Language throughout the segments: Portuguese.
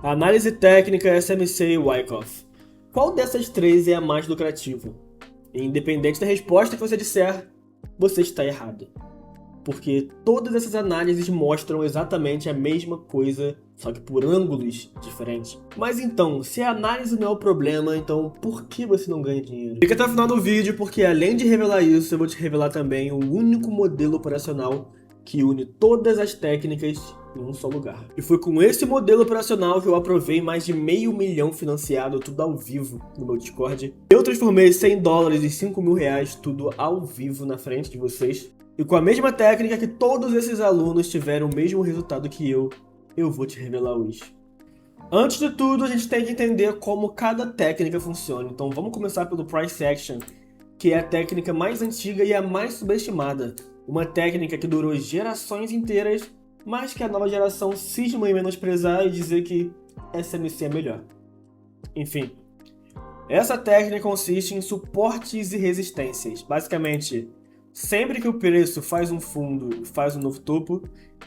Análise técnica, SMC e Wyckoff. Qual dessas três é a mais lucrativa? Independente da resposta que você disser, você está errado. Porque todas essas análises mostram exatamente a mesma coisa, só que por ângulos diferentes. Mas então, se a análise não é o problema, então por que você não ganha dinheiro? Fica até o final do vídeo, porque além de revelar isso, eu vou te revelar também o único modelo operacional que une todas as técnicas em um só lugar. E foi com esse modelo operacional que eu aprovei mais de $500 mil financiado, tudo ao vivo no meu Discord. Eu transformei $100 em R$ 5.000, tudo ao vivo na frente de vocês. E com a mesma técnica que todos esses alunos tiveram o mesmo resultado que eu vou te revelar hoje. Antes de tudo, a gente tem que entender como cada técnica funciona. Então vamos começar pelo Price Action, que é a técnica mais antiga e a mais subestimada. Uma técnica que durou gerações inteiras, mas que a nova geração cisma em menosprezar e dizer que SMC é melhor. Enfim, essa técnica consiste em suportes e resistências. Basicamente, sempre que o preço faz um fundo e faz um novo topo,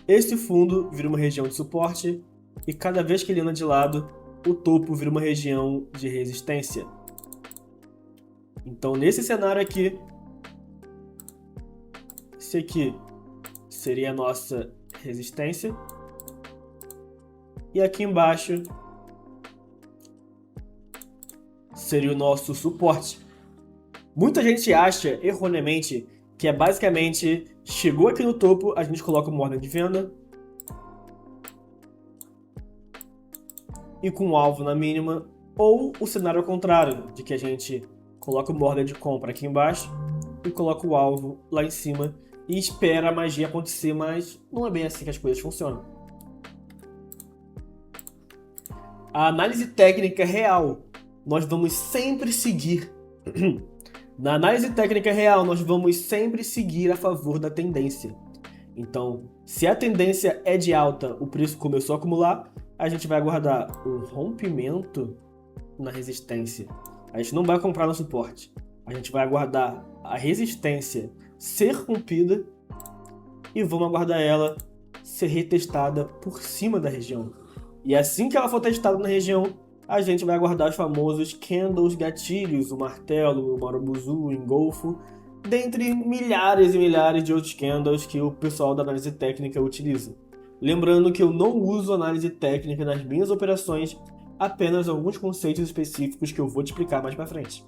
esse fundo vira uma região de suporte e cada vez que ele anda de lado, o topo vira uma região de resistência. Então, nesse cenário aqui, esse aqui seria a nossa resistência e aqui embaixo seria o nosso suporte. Muita gente acha, erroneamente, que é basicamente, chegou aqui no topo, a gente coloca uma ordem de venda e com o alvo na mínima, ou o cenário ao contrário, de que a gente coloca uma ordem de compra aqui embaixo e coloca o alvo lá em cima e espera a magia acontecer, mas não é bem assim que as coisas funcionam. A análise técnica real, nós vamos sempre seguir. Na análise técnica real, nós vamos sempre seguir a favor da tendência. Então, se a tendência é de alta, o preço começou a acumular, a gente vai aguardar um rompimento na resistência. A gente não vai comprar no suporte. A gente vai aguardar a resistência ser rompida e vamos aguardar ela ser retestada por cima da região. E assim que ela for testada na região, a gente vai aguardar os famosos candles gatilhos, o martelo, o marubuzu, o engolfo, dentre milhares e milhares de outros candles que o pessoal da análise técnica utiliza. Lembrando que eu não uso análise técnica nas minhas operações, apenas alguns conceitos específicos que eu vou te explicar mais pra frente.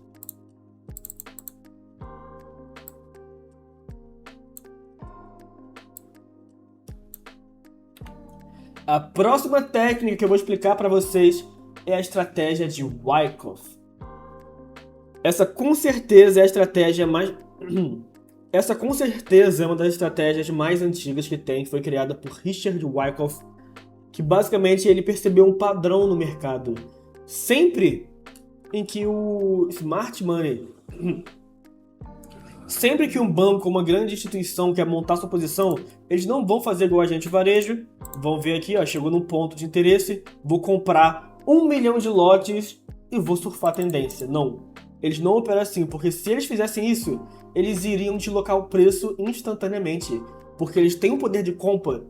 A próxima técnica que eu vou explicar para vocês é a estratégia de Wyckoff. Essa com certeza é a estratégia mais... Essa com certeza é uma das estratégias mais antigas que tem, que foi criada por Richard Wyckoff, que basicamente ele percebeu um padrão no mercado. Sempre em que o smart money, sempre que um banco, uma grande instituição quer montar sua posição, eles não vão fazer igual a gente varejo, vão ver aqui, ó, chegou num ponto de interesse, vou comprar 1 milhão de lotes e vou surfar a tendência. Não, eles não operam assim, porque se eles fizessem isso, eles iriam deslocar o preço instantaneamente, porque eles têm um poder de compra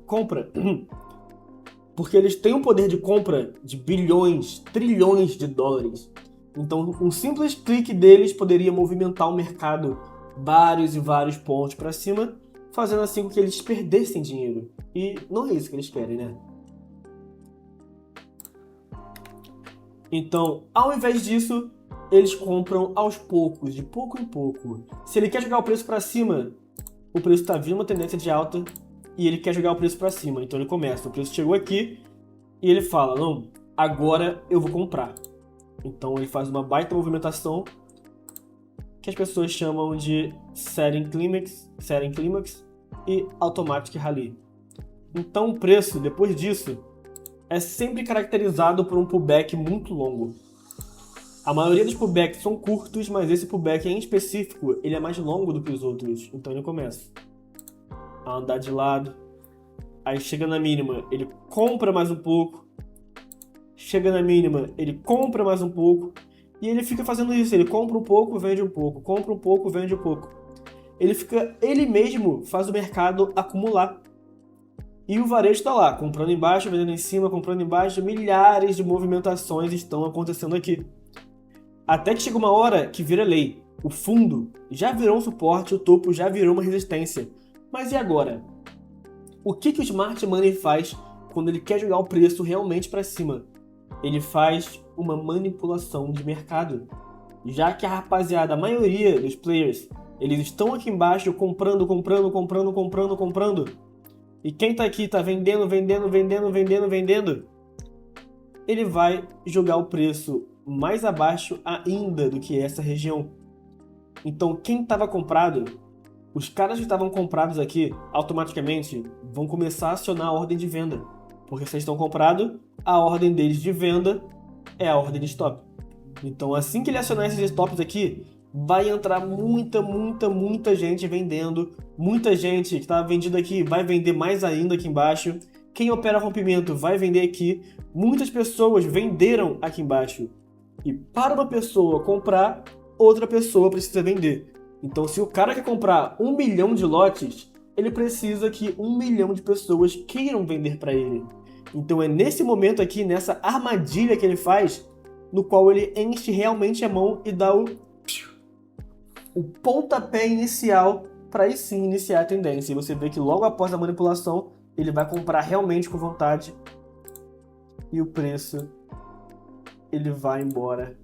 porque eles têm um poder de compra de bilhões, trilhões de dólares. Então, um simples clique deles poderia movimentar o mercado vários e vários pontos para cima, fazendo assim com que eles perdessem dinheiro. E não é isso que eles querem, né? Então, ao invés disso, eles compram aos poucos, de pouco em pouco. Se ele quer jogar o preço para cima, o preço está vindo uma tendência de alta e ele quer jogar o preço para cima. Então ele começa, o preço chegou aqui e ele fala, não, agora eu vou comprar. Então ele faz uma baita movimentação que as pessoas chamam de Setting Climax e Automatic Rally. Então o preço, depois disso, é sempre caracterizado por um pullback muito longo. A maioria dos pullbacks são curtos, mas esse pullback em específico, ele é mais longo do que os outros. Então ele começa a andar de lado, aí chega na mínima, ele compra mais um pouco, chega na mínima, ele compra mais um pouco, e ele fica fazendo isso, ele compra um pouco, vende um pouco, compra um pouco, vende um pouco. Ele mesmo faz o mercado acumular. E o varejo está lá, comprando embaixo, vendendo em cima, comprando embaixo. Milhares de movimentações estão acontecendo aqui. Até que chega uma hora que vira lei. O fundo já virou um suporte, o topo já virou uma resistência. Mas e agora? O que o Smart Money faz quando ele quer jogar o preço realmente para cima? Ele faz uma manipulação de mercado. Já que a rapaziada, a maioria dos players, eles estão aqui embaixo comprando, comprando, comprando, comprando, comprando. E quem tá aqui tá vendendo, vendendo, vendendo, vendendo, vendendo. Ele vai jogar o preço mais abaixo ainda do que essa região. Então quem estava comprado, os caras que estavam comprados aqui, automaticamente vão começar a acionar a ordem de venda. Porque se eles estão comprados, a ordem deles de venda é a ordem de stop. Então assim que ele acionar esses stops aqui, vai entrar muita gente vendendo. Muita gente que estava vendida aqui vai vender mais ainda aqui embaixo. Quem opera rompimento vai vender aqui. Muitas pessoas venderam aqui embaixo. E para uma pessoa comprar, outra pessoa precisa vender. Então se o cara quer comprar 1 milhão de lotes, ele precisa que 1 milhão de pessoas queiram vender para ele. Então é nesse momento aqui, nessa armadilha que ele faz, no qual ele enche realmente a mão e dá o pontapé inicial para aí sim iniciar a tendência. E você vê que logo após a manipulação, ele vai comprar realmente com vontade e o preço ele vai embora,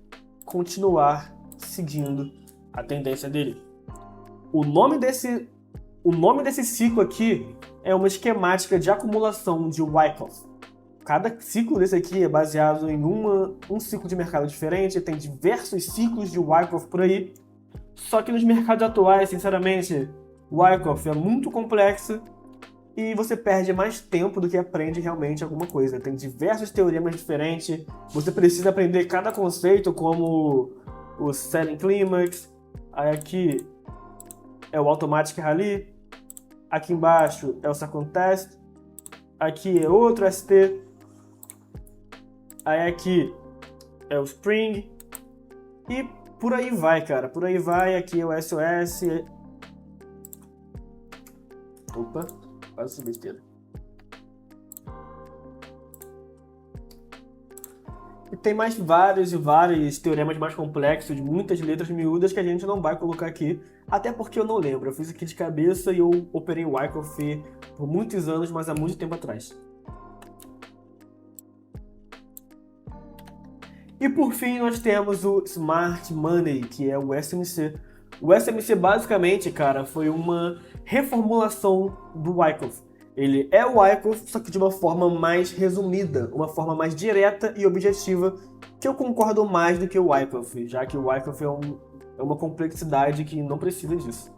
continuar seguindo a tendência dele. O nome desse ciclo aqui é uma esquemática de acumulação de Wyckoff. Cada ciclo desse aqui é baseado em um ciclo de mercado diferente, tem diversos ciclos de Wyckoff por aí. Só que nos mercados atuais, sinceramente, Wyckoff é muito complexo e você perde mais tempo do que aprende realmente alguma coisa. Tem diversos teoremas diferentes, você precisa aprender cada conceito, como o Selling Climax, aí aqui é o Automatic Rally, aqui embaixo é o Second Test, aqui é outro ST, aí aqui é o Spring, e por aí vai, cara, por aí vai. Aqui é o SOS. Opa, quase essa besteira. E tem mais vários teoremas mais complexos, muitas letras miúdas que a gente não vai colocar aqui, até porque eu não lembro. Eu fiz aqui de cabeça e eu operei o Wyckoff por muitos anos, mas há muito tempo atrás. E por fim nós temos o Smart Money, que é o SMC. O SMC basicamente, cara, foi uma reformulação do Wyckoff. Ele é o Wyckoff, só que de uma forma mais resumida, uma forma mais direta e objetiva, que eu concordo mais do que o Wyckoff, já que o Wyckoff é uma complexidade que não precisa disso.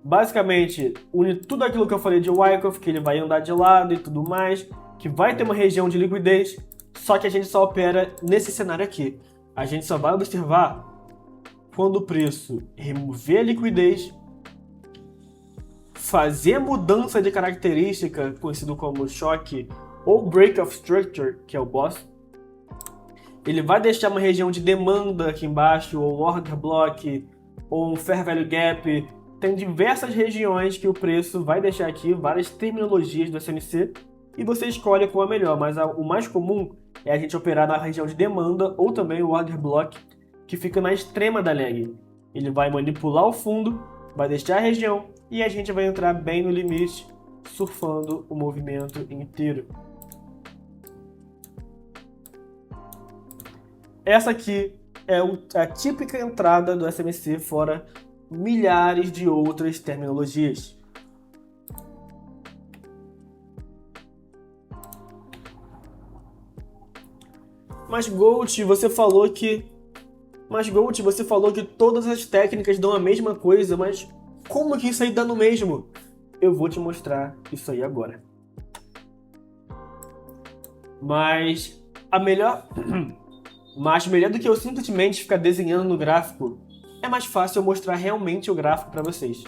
Basicamente, une tudo aquilo que eu falei de Wyckoff, que ele vai andar de lado e tudo mais, que vai ter uma região de liquidez, só que a gente só opera nesse cenário aqui. A gente só vai observar quando o preço remover a liquidez, fazer a mudança de característica, conhecido como choque, ou break of structure, que é o boss. Ele vai deixar uma região de demanda aqui embaixo, ou um order block, ou um fair value gap. Tem diversas regiões que o preço vai deixar aqui, várias terminologias do SMC, e você escolhe qual é melhor, mas o mais comum é a gente operar na região de demanda ou também o order block, que fica na extrema da lag. Ele vai manipular o fundo, vai deixar a região e a gente vai entrar bem no limite, surfando o movimento inteiro. Essa aqui é a típica entrada do SMC, fora milhares de outras terminologias. Mas Gold, você falou que todas as técnicas dão a mesma coisa, mas como que isso aí dá no mesmo? Eu vou te mostrar isso aí agora. Mas melhor do que eu simplesmente ficar desenhando no gráfico, é mais fácil eu mostrar realmente o gráfico para vocês.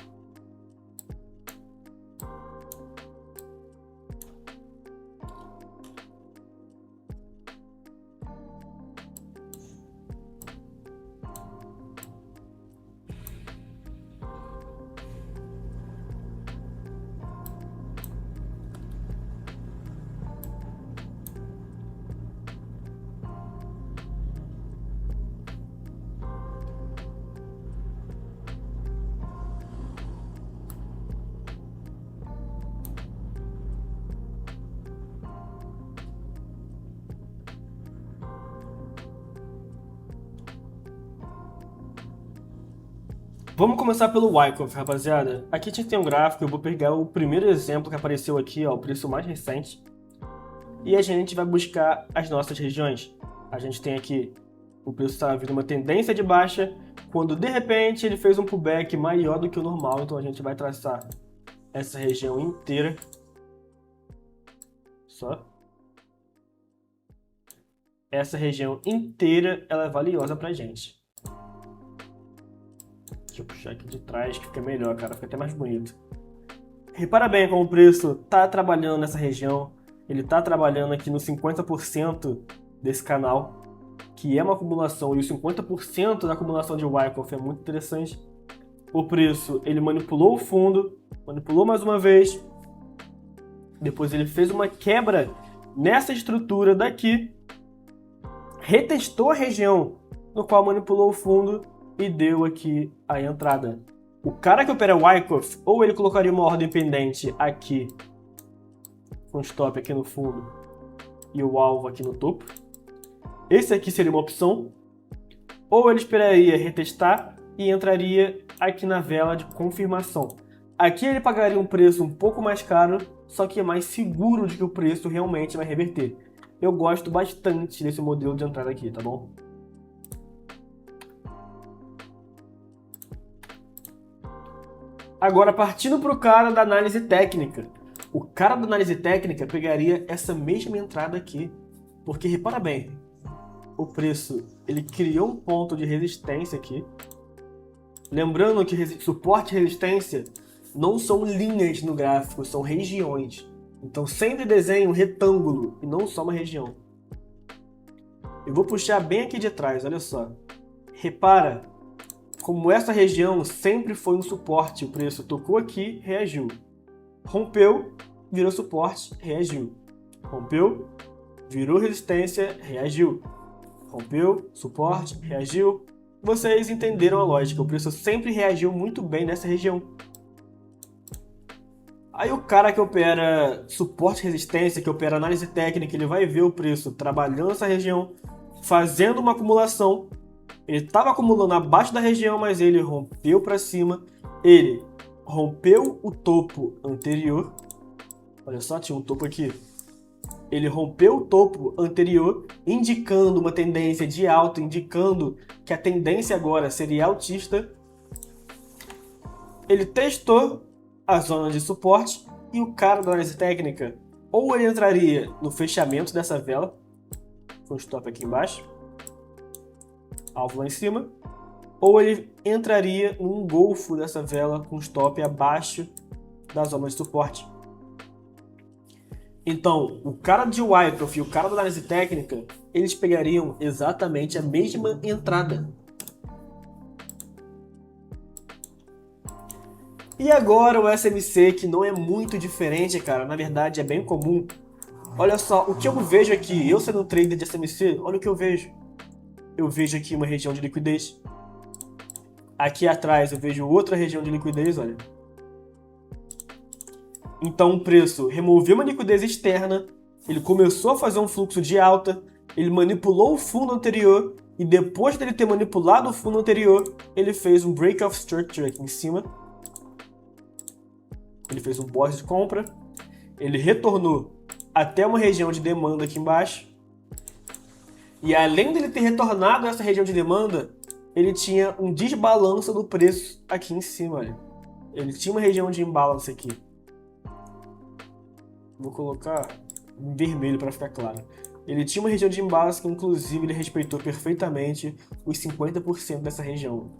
Vamos começar pelo Wyckoff, rapaziada. Aqui a gente tem um gráfico, eu vou pegar o primeiro exemplo que apareceu aqui, ó, o preço mais recente. E a gente vai buscar as nossas regiões. A gente tem aqui o preço está vindo uma tendência de baixa, quando de repente ele fez um pullback maior do que o normal, então a gente vai traçar essa região inteira. Só. Essa região inteira ela é valiosa pra gente. Deixa eu puxar aqui de trás que fica melhor, cara, fica até mais bonito. Repara bem como o preço tá trabalhando nessa região, ele tá trabalhando aqui no 50% desse canal, que é uma acumulação, e o 50% da acumulação de Wyckoff é muito interessante. O preço, ele manipulou o fundo, manipulou mais uma vez, depois ele fez uma quebra nessa estrutura daqui, retestou a região no qual manipulou o fundo e deu aqui a entrada. O cara que opera Wyckoff, ou ele colocaria uma ordem pendente aqui, com stop aqui no fundo e o alvo aqui no topo. Esse aqui seria uma opção. Ou ele esperaria retestar e entraria aqui na vela de confirmação. Aqui ele pagaria um preço um pouco mais caro, só que é mais seguro de que o preço realmente vai reverter. Eu gosto bastante desse modelo de entrada aqui, tá bom? Agora, partindo para o cara da análise técnica. O cara da análise técnica pegaria essa mesma entrada aqui. Porque, repara bem, o preço, ele criou um ponto de resistência aqui. Lembrando que suporte e resistência não são linhas no gráfico, são regiões. Então sempre desenhe um retângulo e não só uma região. Eu vou puxar bem aqui de trás, olha só. Repara como essa região sempre foi um suporte. O preço tocou aqui, reagiu. Rompeu, virou suporte, reagiu. Rompeu, virou resistência, reagiu. Rompeu, suporte, reagiu. Vocês entenderam a lógica. O preço sempre reagiu muito bem nessa região. Aí o cara que opera suporte e resistência, que opera análise técnica, ele vai ver o preço trabalhando essa região, fazendo uma acumulação. Ele estava acumulando abaixo da região, mas ele rompeu para cima. Ele rompeu o topo anterior. Olha só, tinha um topo aqui. Ele rompeu o topo anterior, indicando uma tendência de alta, indicando que a tendência agora seria altista. Ele testou a zona de suporte e o cara da análise técnica, ou ele entraria no fechamento dessa vela, com stop aqui embaixo, alvo lá em cima, ou ele entraria no engolfo dessa vela com stop abaixo da zona de suporte. Então, o cara de Wyckoff e o cara da análise técnica, eles pegariam exatamente a mesma entrada. E agora o SMC, que não é muito diferente, cara, na verdade é bem comum. Olha só, o que eu vejo aqui, eu sendo um trader de SMC, olha o que eu vejo. Eu vejo aqui uma região de liquidez. Aqui atrás eu vejo outra região de liquidez, olha. Então o preço removeu uma liquidez externa, ele começou a fazer um fluxo de alta, ele manipulou o fundo anterior e depois dele ter manipulado o fundo anterior, ele fez um break of structure aqui em cima. Ele fez um boss de compra, ele retornou até uma região de demanda aqui embaixo. E além dele ter retornado a essa região de demanda, ele tinha um desbalanço do preço aqui em cima, olha. Ele tinha uma região de imbalance aqui. Vou colocar em vermelho para ficar claro. Ele tinha uma região de imbalance que, inclusive, ele respeitou perfeitamente os 50% dessa região.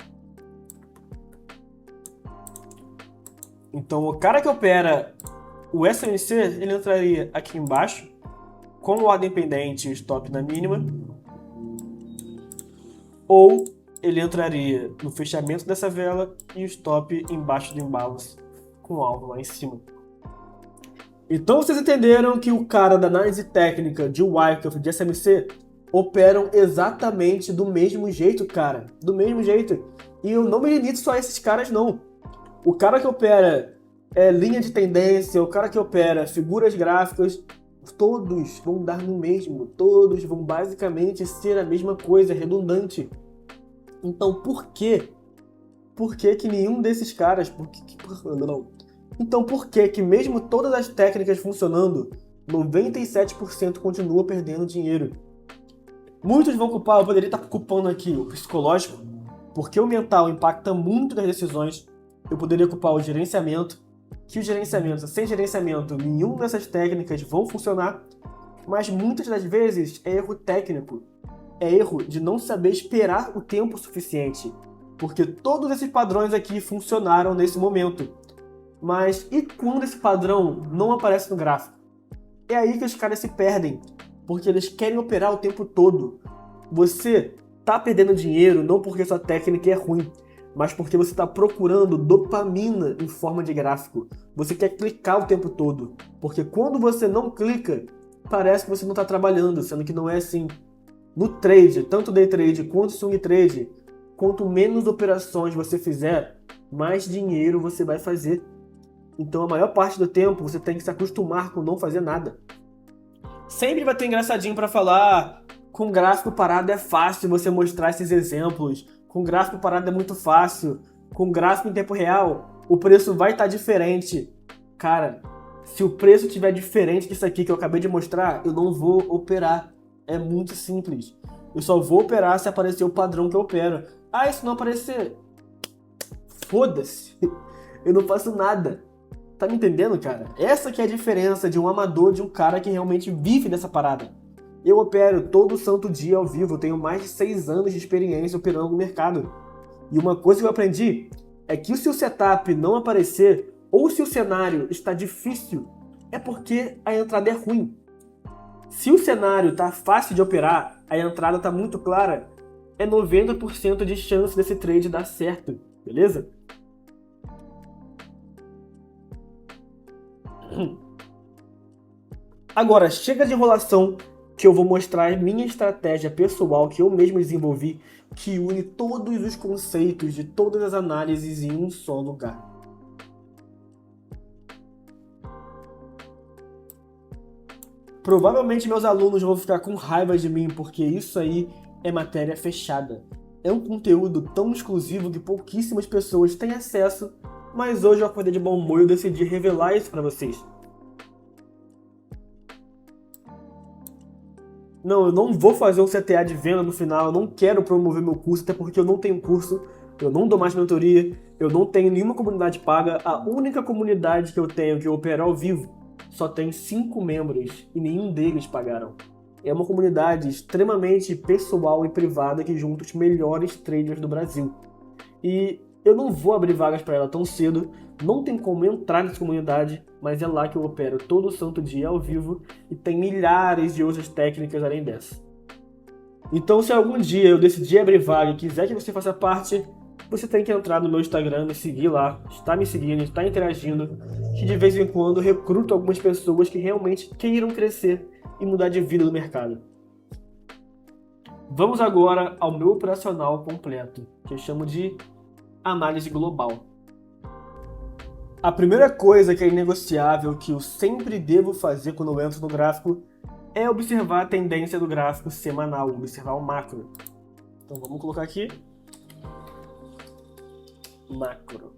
Então, o cara que opera o SMC, ele entraria aqui embaixo, com o ordem pendente e o stop na mínima, ou ele entraria no fechamento dessa vela e o stop embaixo do imbalance, com o alvo lá em cima. Então vocês entenderam que o cara da análise técnica de Wyckoff, de SMC, operam exatamente do mesmo jeito, cara. Do mesmo jeito. E eu não me limito só a esses caras, não. O cara que opera linha de tendência, o cara que opera figuras gráficas, todos vão dar no mesmo. Todos vão basicamente ser a mesma coisa, redundante. Então por que por que que nenhum desses caras... Não. Então por que que mesmo todas as técnicas funcionando, 97% continua perdendo dinheiro? Muitos vão culpar, eu poderia estar culpando aqui o psicológico, porque o mental impacta muito nas decisões. Eu poderia culpar o gerenciamento, que o gerenciamento, sem gerenciamento, nenhuma dessas técnicas vão funcionar, mas muitas das vezes é erro técnico, é erro de não saber esperar o tempo suficiente, porque todos esses padrões aqui funcionaram nesse momento. Mas e quando esse padrão não aparece no gráfico? É aí que os caras se perdem, porque eles querem operar o tempo todo. Você tá perdendo dinheiro não porque sua técnica é ruim, mas porque você está procurando dopamina em forma de gráfico. Você quer clicar o tempo todo, porque quando você não clica, parece que você não está trabalhando, sendo que não é assim. No trade, tanto day trade quanto swing trade, quanto menos operações você fizer, mais dinheiro você vai fazer. Então a maior parte do tempo você tem que se acostumar com não fazer nada. Sempre vai ter engraçadinho para falar, com gráfico parado é fácil você mostrar esses exemplos, com gráfico parado é muito fácil, com gráfico em tempo real o preço vai estar diferente. Cara, se o preço estiver diferente disso aqui que eu acabei de mostrar, eu não vou operar. É muito simples. Eu só vou operar se aparecer o padrão que eu opero. Ah, se não aparecer, foda-se. Eu não faço nada. Tá me entendendo, cara? Essa que é a diferença de um amador de um cara que realmente vive dessa parada. Eu opero todo santo dia ao vivo, eu tenho mais de 6 anos de experiência operando no mercado. E uma coisa que eu aprendi é que se o setup não aparecer, ou se o cenário está difícil, é porque a entrada é ruim. Se o cenário está fácil de operar, a entrada está muito clara, é 90% de chance desse trade dar certo, beleza? Agora, chega de enrolação que eu vou mostrar minha estratégia pessoal que eu mesmo desenvolvi, que une todos os conceitos de todas as análises em um só lugar. Provavelmente meus alunos vão ficar com raiva de mim, porque isso aí é matéria fechada. É um conteúdo tão exclusivo que pouquíssimas pessoas têm acesso, mas hoje eu acordei de bom humor e eu decidi revelar isso para vocês. Não, eu não vou fazer um CTA de venda no final, eu não quero promover meu curso, até porque eu não tenho curso, eu não dou mais mentoria, eu não tenho nenhuma comunidade paga, a única comunidade que eu tenho que opera ao vivo só tem 5 membros e nenhum deles pagaram. É uma comunidade extremamente pessoal e privada que junta os melhores traders do Brasil. E eu não vou abrir vagas para ela tão cedo, não tem como entrar nessa comunidade, mas é lá que eu opero todo santo dia ao vivo e tem milhares de outras técnicas além dessa. Então, se algum dia eu decidir abrir vaga e quiser que você faça parte, você tem que entrar no meu Instagram, me seguir lá, está me seguindo, está interagindo, que de vez em quando eu recruto algumas pessoas que realmente queiram crescer e mudar de vida no mercado. Vamos agora ao meu operacional completo, que eu chamo de análise global. A primeira coisa que é inegociável, que eu sempre devo fazer quando eu entro no gráfico, é observar a tendência do gráfico semanal, observar o macro. Então vamos colocar aqui macro.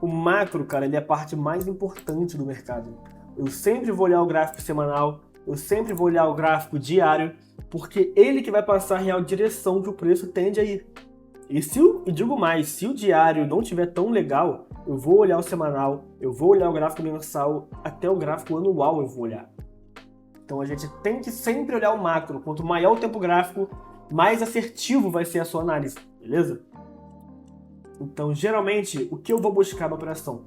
O macro, cara, ele é a parte mais importante do mercado. Eu sempre vou olhar o gráfico semanal, eu sempre vou olhar o gráfico diário, porque ele que vai passar a real direção que o preço tende a ir. E digo mais, se o diário não estiver tão legal, eu vou olhar o semanal, eu vou olhar o gráfico mensal, até o gráfico anual eu vou olhar. Então a gente tem que sempre olhar o macro. Quanto maior o tempo gráfico, mais assertivo vai ser a sua análise, beleza? Então, geralmente, o que eu vou buscar na operação?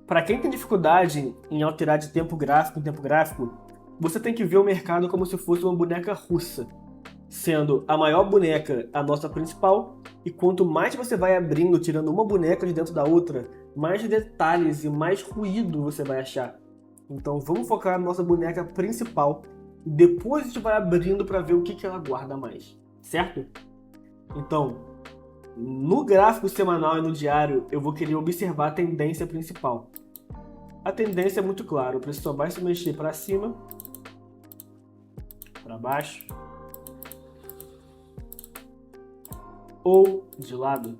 Para quem tem dificuldade em alterar de tempo gráfico em tempo gráfico, você tem que ver o mercado como se fosse uma boneca russa, sendo a maior boneca a nossa principal, e quanto mais você vai abrindo, tirando uma boneca de dentro da outra, mais detalhes e mais ruído você vai achar. Então vamos focar na nossa boneca principal, e depois a gente vai abrindo para ver o que ela guarda mais, certo? Então, no gráfico semanal e no diário, eu vou querer observar a tendência principal. A tendência é muito clara, o preço só vai se mexer para cima, para baixo, ou de lado?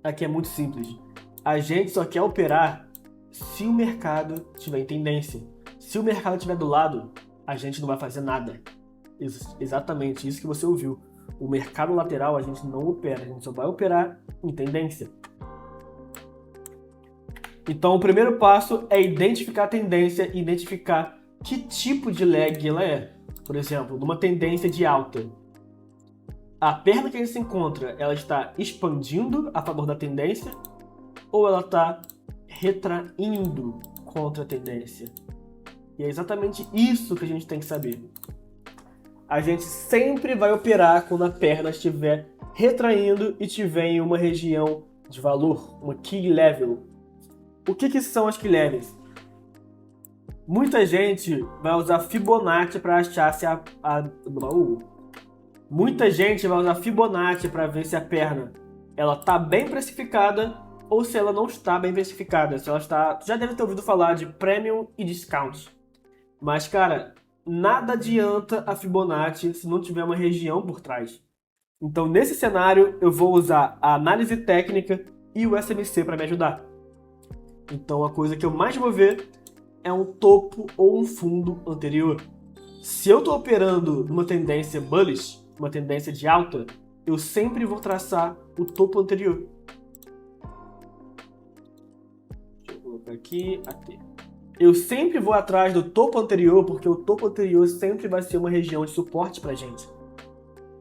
Aqui é muito simples. A gente só quer operar se o mercado tiver em tendência. Se o mercado estiver do lado, a gente não vai fazer nada. Exatamente isso que você ouviu. O mercado lateral a gente não opera, a gente só vai operar em tendência. Então o primeiro passo é identificar a tendência e identificar que tipo de lag ela é. Por exemplo, numa tendência de alta, a perna que a gente se encontra, ela está expandindo a favor da tendência ou ela está retraindo contra a tendência? E é exatamente isso que a gente tem que saber. A gente sempre vai operar quando a perna estiver retraindo e estiver em uma região de valor, uma key level. O que são as key levels? Muita gente vai usar Fibonacci para achar se Muita gente vai usar Fibonacci para ver se a perna ela está bem precificada ou se ela não está bem precificada. Se ela está, já deve ter ouvido falar de Premium e Discount. Mas, cara, nada adianta a Fibonacci se não tiver uma região por trás. Então, nesse cenário, eu vou usar a análise técnica e o SMC para me ajudar. Então, a coisa que eu mais vou ver é um topo ou um fundo anterior. Se eu estou operando numa tendência bullish, uma tendência de alta, eu sempre vou traçar o topo anterior. Deixa eu colocar aqui, AT. Eu sempre vou atrás do topo anterior, porque o topo anterior sempre vai ser uma região de suporte pra gente.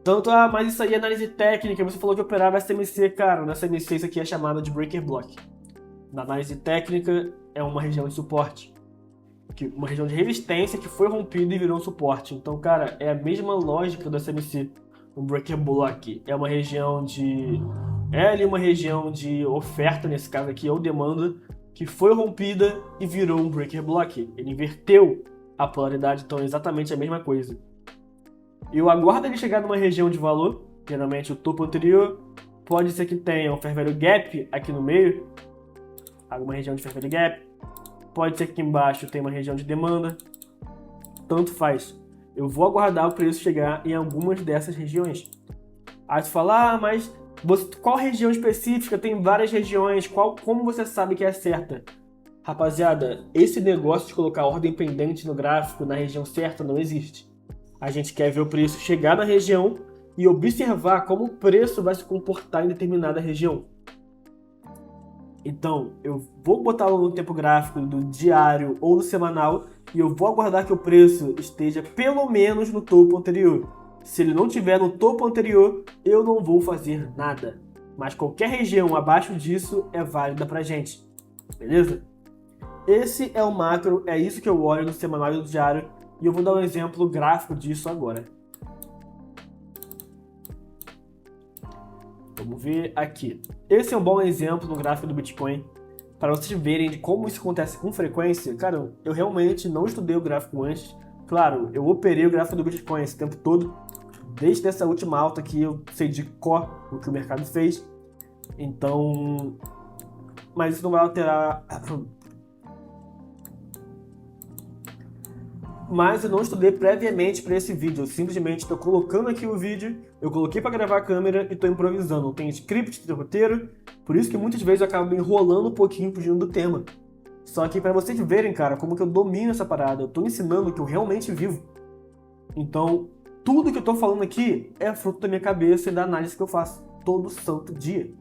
Tanto, mas isso aí é análise técnica, você falou que operava SMC, cara, na SMC isso aqui é chamado de breaker block. Na análise técnica é uma região de suporte. Uma região de resistência que foi rompida e virou um suporte. Então, cara, é a mesma lógica do SMC. O breaker block é uma região de... é ali uma região de oferta, nesse caso aqui, ou demanda, que foi rompida e virou um breaker block. Ele inverteu a polaridade, então é exatamente a mesma coisa. Eu aguardo ele chegar numa região de valor, geralmente o topo anterior. Pode ser que tenha um fair value gap aqui no meio, alguma região de fair value gap. Pode ser que aqui embaixo tenha uma região de demanda. Tanto faz. Eu vou aguardar o preço chegar em algumas dessas regiões. Aí você fala, mas qual região específica? Tem várias regiões. Como você sabe que é certa? Rapaziada, esse negócio de colocar ordem pendente no gráfico na região certa não existe. A gente quer ver o preço chegar na região e observar como o preço vai se comportar em determinada região. Então, eu vou botá-lo no tempo gráfico do diário ou do semanal e eu vou aguardar que o preço esteja pelo menos no topo anterior. Se ele não estiver no topo anterior, eu não vou fazer nada. Mas qualquer região abaixo disso é válida pra gente. Beleza? Esse é o macro, é isso que eu olho no semanal e no diário e eu vou dar um exemplo gráfico disso agora. Vamos ver aqui. Esse é um bom exemplo no gráfico do Bitcoin. Para vocês verem de como isso acontece com frequência. Cara, eu realmente não estudei o gráfico antes. Claro, eu operei o gráfico do Bitcoin esse tempo todo. Desde essa última alta que eu sei de cor o que o mercado fez. Então... mas isso não vai alterar... mas eu não estudei previamente para esse vídeo, eu simplesmente estou colocando aqui o vídeo, eu coloquei para gravar a câmera e estou improvisando, não tem script, tem roteiro, por isso que muitas vezes eu acabo me enrolando um pouquinho fugindo do tema. Só que para vocês verem, cara, como que eu domino essa parada, eu estou ensinando o que eu realmente vivo. Então, tudo que eu estou falando aqui é fruto da minha cabeça e da análise que eu faço todo santo dia.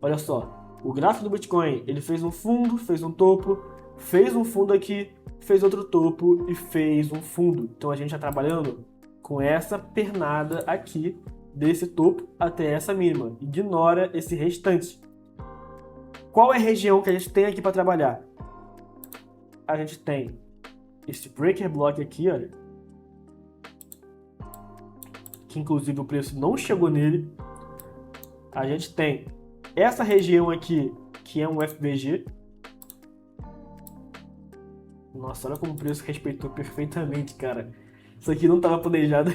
Olha só, o gráfico do Bitcoin, ele fez um fundo, fez um topo, fez um fundo aqui, fez outro topo e fez um fundo. Então a gente está trabalhando com essa pernada aqui, desse topo até essa mínima. Ignora esse restante. Qual é a região que a gente tem aqui para trabalhar? A gente tem esse breaker block aqui, olha. Que inclusive o preço não chegou nele. A gente tem essa região aqui, que é um FBG. Nossa, olha como o preço respeitou perfeitamente, cara. Isso aqui não estava planejado.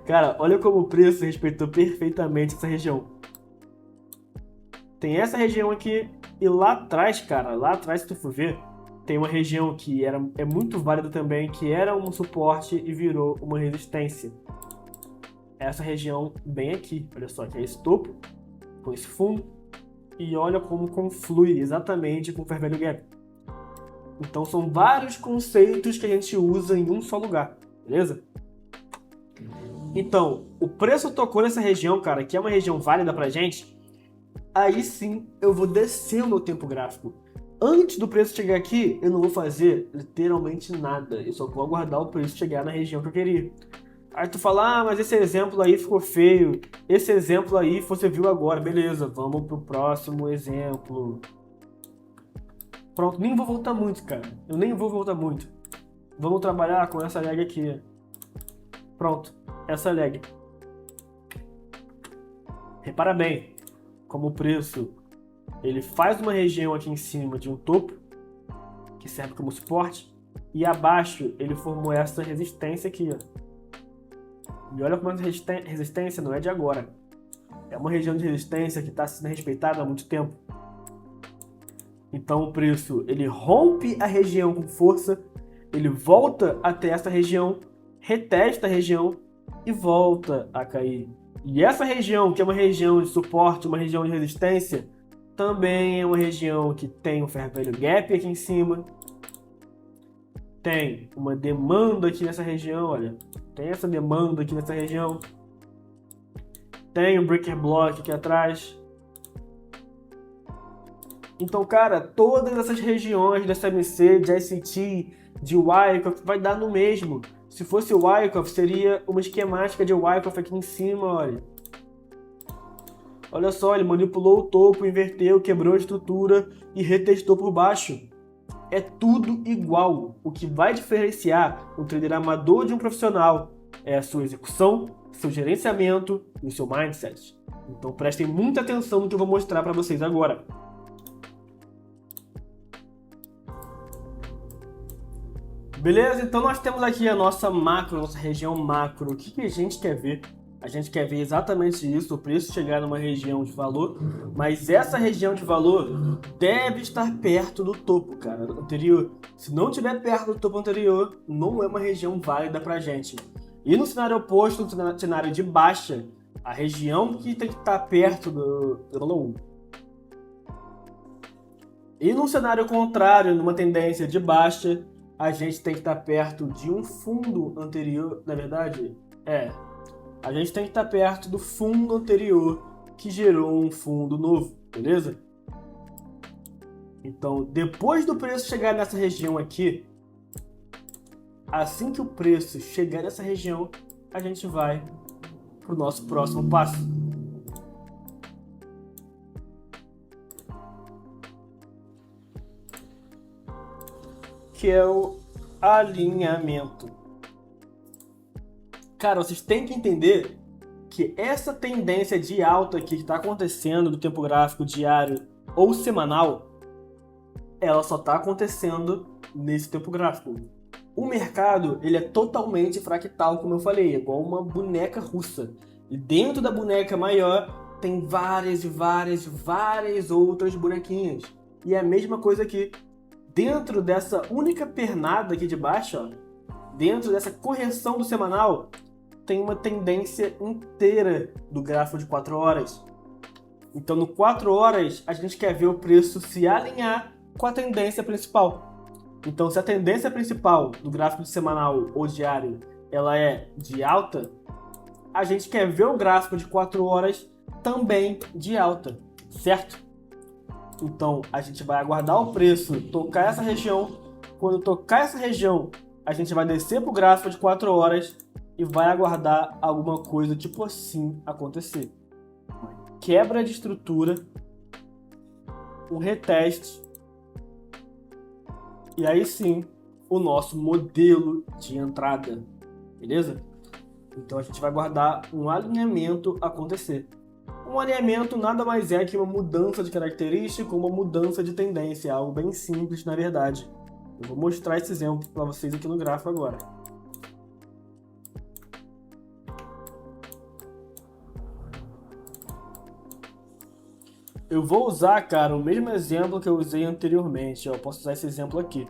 Cara, olha como o preço respeitou perfeitamente essa região. Tem essa região aqui e lá atrás, cara, lá atrás, se tu for ver, tem uma região que é muito válida também, que era um suporte e virou uma resistência. essa região bem aqui. Olha só, que é esse topo, com esse fundo, e olha como conflui exatamente com o Fair Value Gap. Então são vários conceitos que a gente usa em um só lugar, beleza? Então, o preço tocou nessa região, cara, que é uma região válida pra gente, aí sim eu vou descer o meu tempo gráfico. Antes do preço chegar aqui, eu não vou fazer literalmente nada. Eu só vou aguardar o preço chegar na região que eu queria. Aí tu fala, ah, mas esse exemplo aí ficou feio. Esse exemplo aí você viu agora. Beleza, vamos pro próximo exemplo. Pronto, nem vou voltar muito, cara. Eu nem vou voltar muito. Vamos trabalhar com essa leg aqui. Pronto, essa leg. Repara bem, como o preço ele faz uma região aqui em cima de um topo, que serve como suporte, e abaixo ele formou essa resistência aqui, ó. E olha como essa resistência não é de agora. É uma região de resistência que está sendo respeitada há muito tempo. Então o preço ele rompe a região com força, ele volta até essa região, retesta a região e volta a cair. E essa região, que é uma região de suporte, uma região de resistência, também é uma região que tem um Fair Value Gap aqui em cima. Tem uma demanda aqui nessa região, olha. Tem essa demanda aqui nessa região. Tem um Breaker Block aqui atrás. Então, cara, todas essas regiões de SMC, de ICT, de Wyckoff, vai dar no mesmo. Se fosse o Wyckoff, seria uma esquemática de Wyckoff aqui em cima, olha. Olha só, ele manipulou o topo, inverteu, quebrou a estrutura e retestou por baixo. É tudo igual. O que vai diferenciar um trader amador de um profissional é a sua execução, seu gerenciamento e o seu mindset. Então prestem muita atenção no que eu vou mostrar para vocês agora. Beleza? Então nós temos aqui a nossa macro, nossa região macro. O que a gente quer ver? A gente quer ver exatamente isso, o preço chegar numa região de valor, mas essa região de valor deve estar perto do topo, cara, anterior. Se não estiver perto do topo anterior, não é uma região válida pra gente. E no cenário oposto, no cenário de baixa, a região que tem que estar perto do... E no cenário contrário, numa tendência de baixa, a gente tem que estar perto de um fundo anterior, na verdade, a gente tem que estar perto do fundo anterior que gerou um fundo novo, beleza? Então, depois do preço chegar nessa região aqui, assim que o preço chegar nessa região, a gente vai para o nosso próximo passo. Que é o alinhamento. Cara, vocês têm que entender que essa tendência de alta aqui que está acontecendo do tempo gráfico diário ou semanal, ela só está acontecendo nesse tempo gráfico. O mercado ele é totalmente fractal, como eu falei, é igual uma boneca russa. E dentro da boneca maior tem várias e várias e várias outras bonequinhas. E é a mesma coisa aqui. Dentro dessa única pernada aqui de baixo, ó, dentro dessa correção do semanal, tem uma tendência inteira do gráfico de 4 horas. Então, no 4 horas, a gente quer ver o preço se alinhar com a tendência principal. Então, se a tendência principal do gráfico de semanal ou diário ela é de alta, a gente quer ver o gráfico de 4 horas também de alta, certo? Então, a gente vai aguardar o preço tocar essa região. Quando tocar essa região, a gente vai descer para o gráfico de 4 horas e vai aguardar alguma coisa tipo assim acontecer. Quebra de estrutura, um reteste, e aí sim, o nosso modelo de entrada, beleza? Então a gente vai aguardar um alinhamento acontecer. Um alinhamento nada mais é que uma mudança de característica ou uma mudança de tendência, algo bem simples na verdade. Eu vou mostrar esse exemplo para vocês aqui no gráfico agora. Eu vou usar, cara, o mesmo exemplo que eu usei anteriormente. Eu posso usar esse exemplo aqui,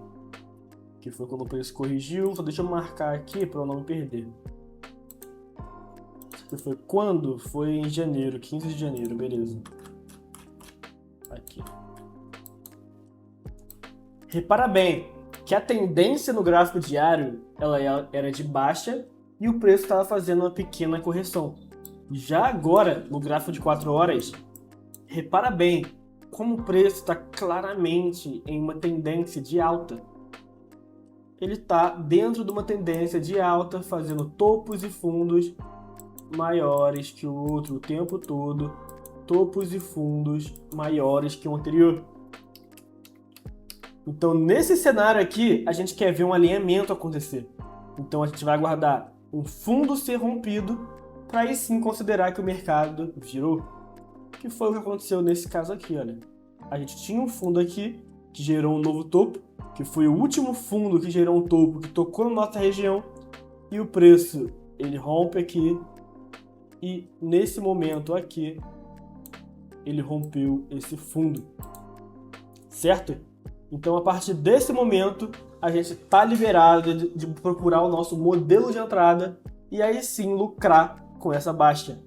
que foi quando o preço corrigiu. Só deixa eu marcar aqui para eu não perder. Que foi quando? Foi em janeiro, 15 de janeiro, beleza. Aqui. Repara bem que a tendência no gráfico diário ela era de baixa e o preço estava fazendo uma pequena correção. Já agora, no gráfico de 4 horas, repara bem como o preço está claramente em uma tendência de alta. Ele está dentro de uma tendência de alta, fazendo topos e fundos maiores que o outro o tempo todo, topos e fundos maiores que o anterior. Então, nesse cenário aqui, a gente quer ver um alinhamento acontecer. Então, a gente vai aguardar um fundo ser rompido para aí sim considerar que o mercado virou. Que foi o que aconteceu nesse caso aqui, olha. A gente tinha um fundo aqui que gerou um novo topo, que foi o último fundo que gerou um topo que tocou na nossa região, e o preço ele rompe aqui e nesse momento aqui ele rompeu esse fundo, certo? Então a partir desse momento a gente está liberado de procurar o nosso modelo de entrada e aí sim lucrar com essa baixa.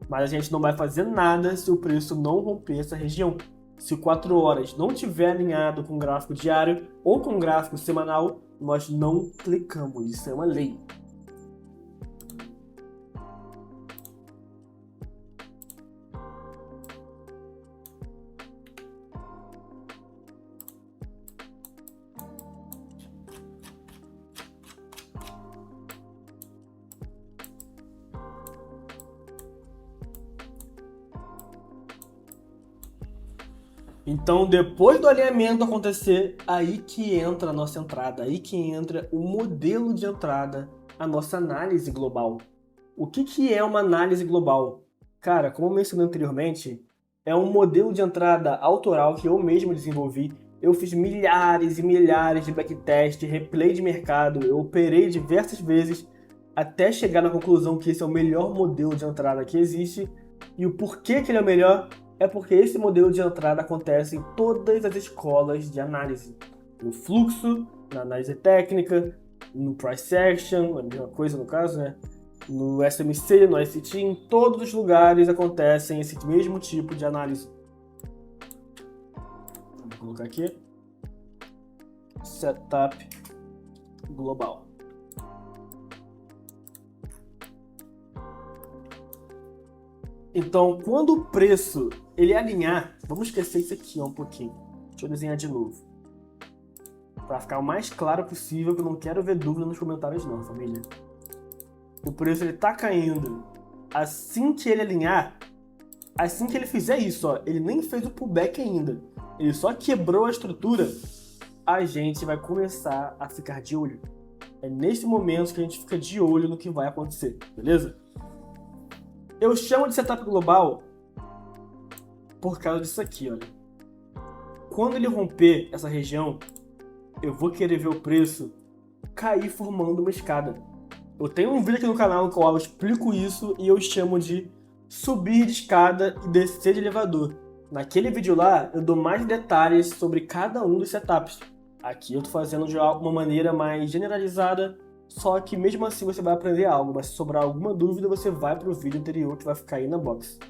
Mas a gente não vai fazer nada se o preço não romper essa região. Se 4 horas não tiver alinhado com o gráfico diário ou com o gráfico semanal, nós não clicamos. Isso é uma lei. Então, depois do alinhamento acontecer, aí que entra a nossa entrada, aí que entra o modelo de entrada, a nossa análise global. O que é uma análise global? Cara, como eu mencionei anteriormente, é um modelo de entrada autoral que eu mesmo desenvolvi. Eu fiz milhares e milhares de backtest, replay de mercado, eu operei diversas vezes até chegar na conclusão que esse é o melhor modelo de entrada que existe. E o porquê que ele é o melhor? É porque esse modelo de entrada acontece em todas as escolas de análise. No fluxo, na análise técnica, no price action, a mesma coisa no caso, né? No SMC, no ICT, em todos os lugares acontecem esse mesmo tipo de análise. Vou colocar aqui. Setup global. Então, quando o preço ele alinhar, vamos esquecer isso aqui um pouquinho. Deixa eu desenhar de novo. Para ficar o mais claro possível, que eu não quero ver dúvida nos comentários não, família. O preço ele tá caindo. Assim que ele alinhar, assim que ele fizer isso, ó, ele nem fez o pullback ainda. Ele só quebrou a estrutura, a gente vai começar a ficar de olho. É nesse momento que a gente fica de olho no que vai acontecer, beleza? Eu chamo de setup global por causa disso aqui, olha. Quando ele romper essa região, eu vou querer ver o preço cair formando uma escada. Eu tenho um vídeo aqui no canal no qual eu explico isso e eu chamo de subir de escada e descer de elevador. Naquele vídeo lá, eu dou mais detalhes sobre cada um dos setups. Aqui eu tô fazendo de uma maneira mais generalizada, só que mesmo assim você vai aprender algo, mas se sobrar alguma dúvida, você vai pro vídeo anterior que vai ficar aí na box.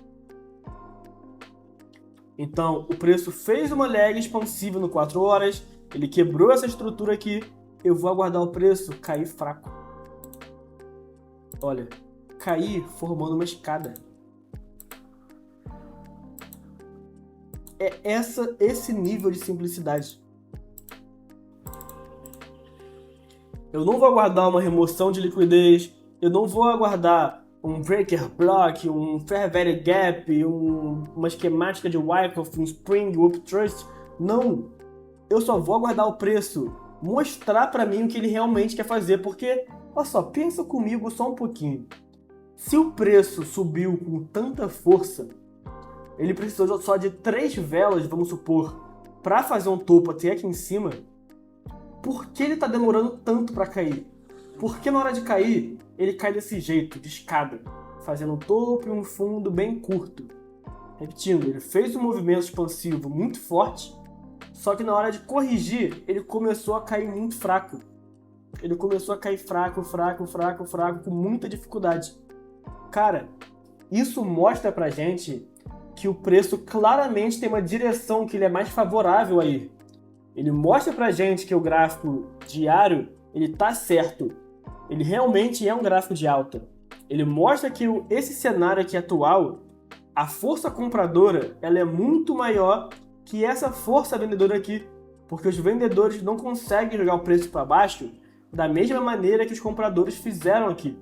Então, o preço fez uma leg expansiva no 4 horas, ele quebrou essa estrutura aqui, eu vou aguardar o preço cair fraco. Olha, cair formando uma escada. É esse nível de simplicidade. Eu não vou aguardar uma remoção de liquidez, eu não vou aguardar um breaker block, um fair value gap, uma esquemática de Wyckoff, um spring, up trust. Não, eu só vou aguardar o preço mostrar para mim o que ele realmente quer fazer, porque, olha só, pensa comigo só um pouquinho. Se o preço subiu com tanta força, ele precisou só de 3 velas, vamos supor, para fazer um topo até aqui em cima. Por que ele está demorando tanto para cair? Porque na hora de cair, ele cai desse jeito, de escada, fazendo um topo e um fundo bem curto. Repetindo, ele fez um movimento expansivo muito forte, só que na hora de corrigir, ele começou a cair muito fraco. Ele começou a cair fraco, com muita dificuldade. Cara, isso mostra pra gente que o preço claramente tem uma direção que ele é mais favorável a ir. Ele mostra pra gente que o gráfico diário, ele tá certo. Ele realmente é um gráfico de alta. Ele mostra que esse cenário aqui atual, a força compradora, ela é muito maior que essa força vendedora aqui, porque os vendedores não conseguem jogar o preço para baixo da mesma maneira que os compradores fizeram aqui.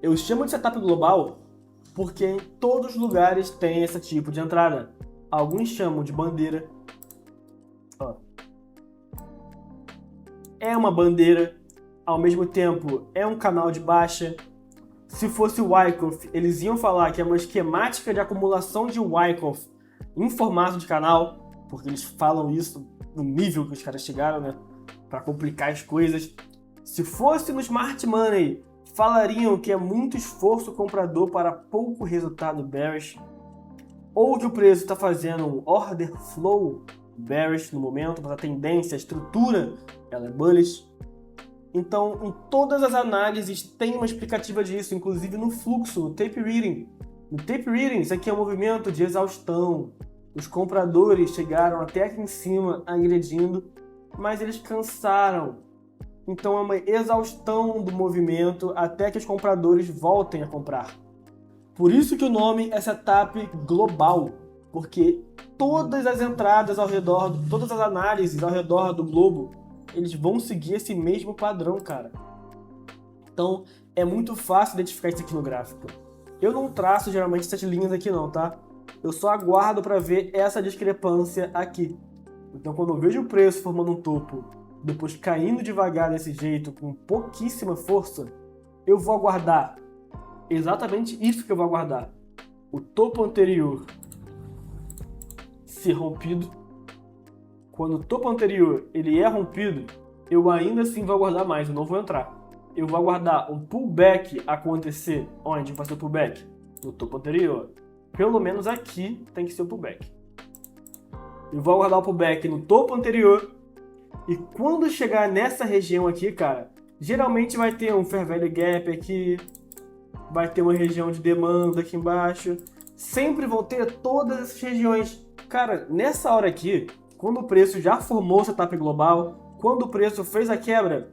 Eu chamo de setup global porque em todos os lugares tem esse tipo de entrada. Alguns chamam de bandeira. É uma bandeira, ao mesmo tempo é um canal de baixa. Se fosse o Wyckoff, eles iam falar que é uma esquemática de acumulação de Wyckoff em formato de canal, porque eles falam isso no nível que os caras chegaram, né? Para complicar as coisas. Se fosse no Smart Money, falariam que é muito esforço comprador para pouco resultado bearish, ou que o preço está fazendo um order flow bearish no momento, mas a tendência, a estrutura, ela é bullish. Então, em todas as análises tem uma explicativa disso, inclusive no fluxo, no tape reading. No tape reading, isso aqui é um movimento de exaustão. Os compradores chegaram até aqui em cima agredindo, mas eles cansaram. Então é uma exaustão do movimento até que os compradores voltem a comprar. Por isso que o nome é setup global, porque todas as entradas ao redor, todas as análises ao redor do globo, eles vão seguir esse mesmo padrão, cara. Então, é muito fácil identificar isso aqui no gráfico. Eu não traço geralmente essas linhas aqui não, tá? Eu só aguardo para ver essa discrepância aqui. Então, quando eu vejo o preço formando um topo, depois caindo devagar desse jeito, com pouquíssima força, eu vou aguardar exatamente isso que eu vou aguardar. O topo anterior ser rompido. Quando o topo anterior ele é rompido, eu ainda assim vou aguardar mais, eu não vou entrar. Eu vou aguardar um pullback acontecer. Onde vai ser o pullback? No topo anterior. Pelo menos aqui tem que ser o pullback. Eu vou aguardar o pullback no topo anterior. E quando chegar nessa região aqui, cara, geralmente vai ter um fair value gap aqui. Vai ter uma região de demanda aqui embaixo. Sempre vão ter todas essas regiões. Cara, nessa hora aqui, quando o preço já formou o setup global, quando o preço fez a quebra,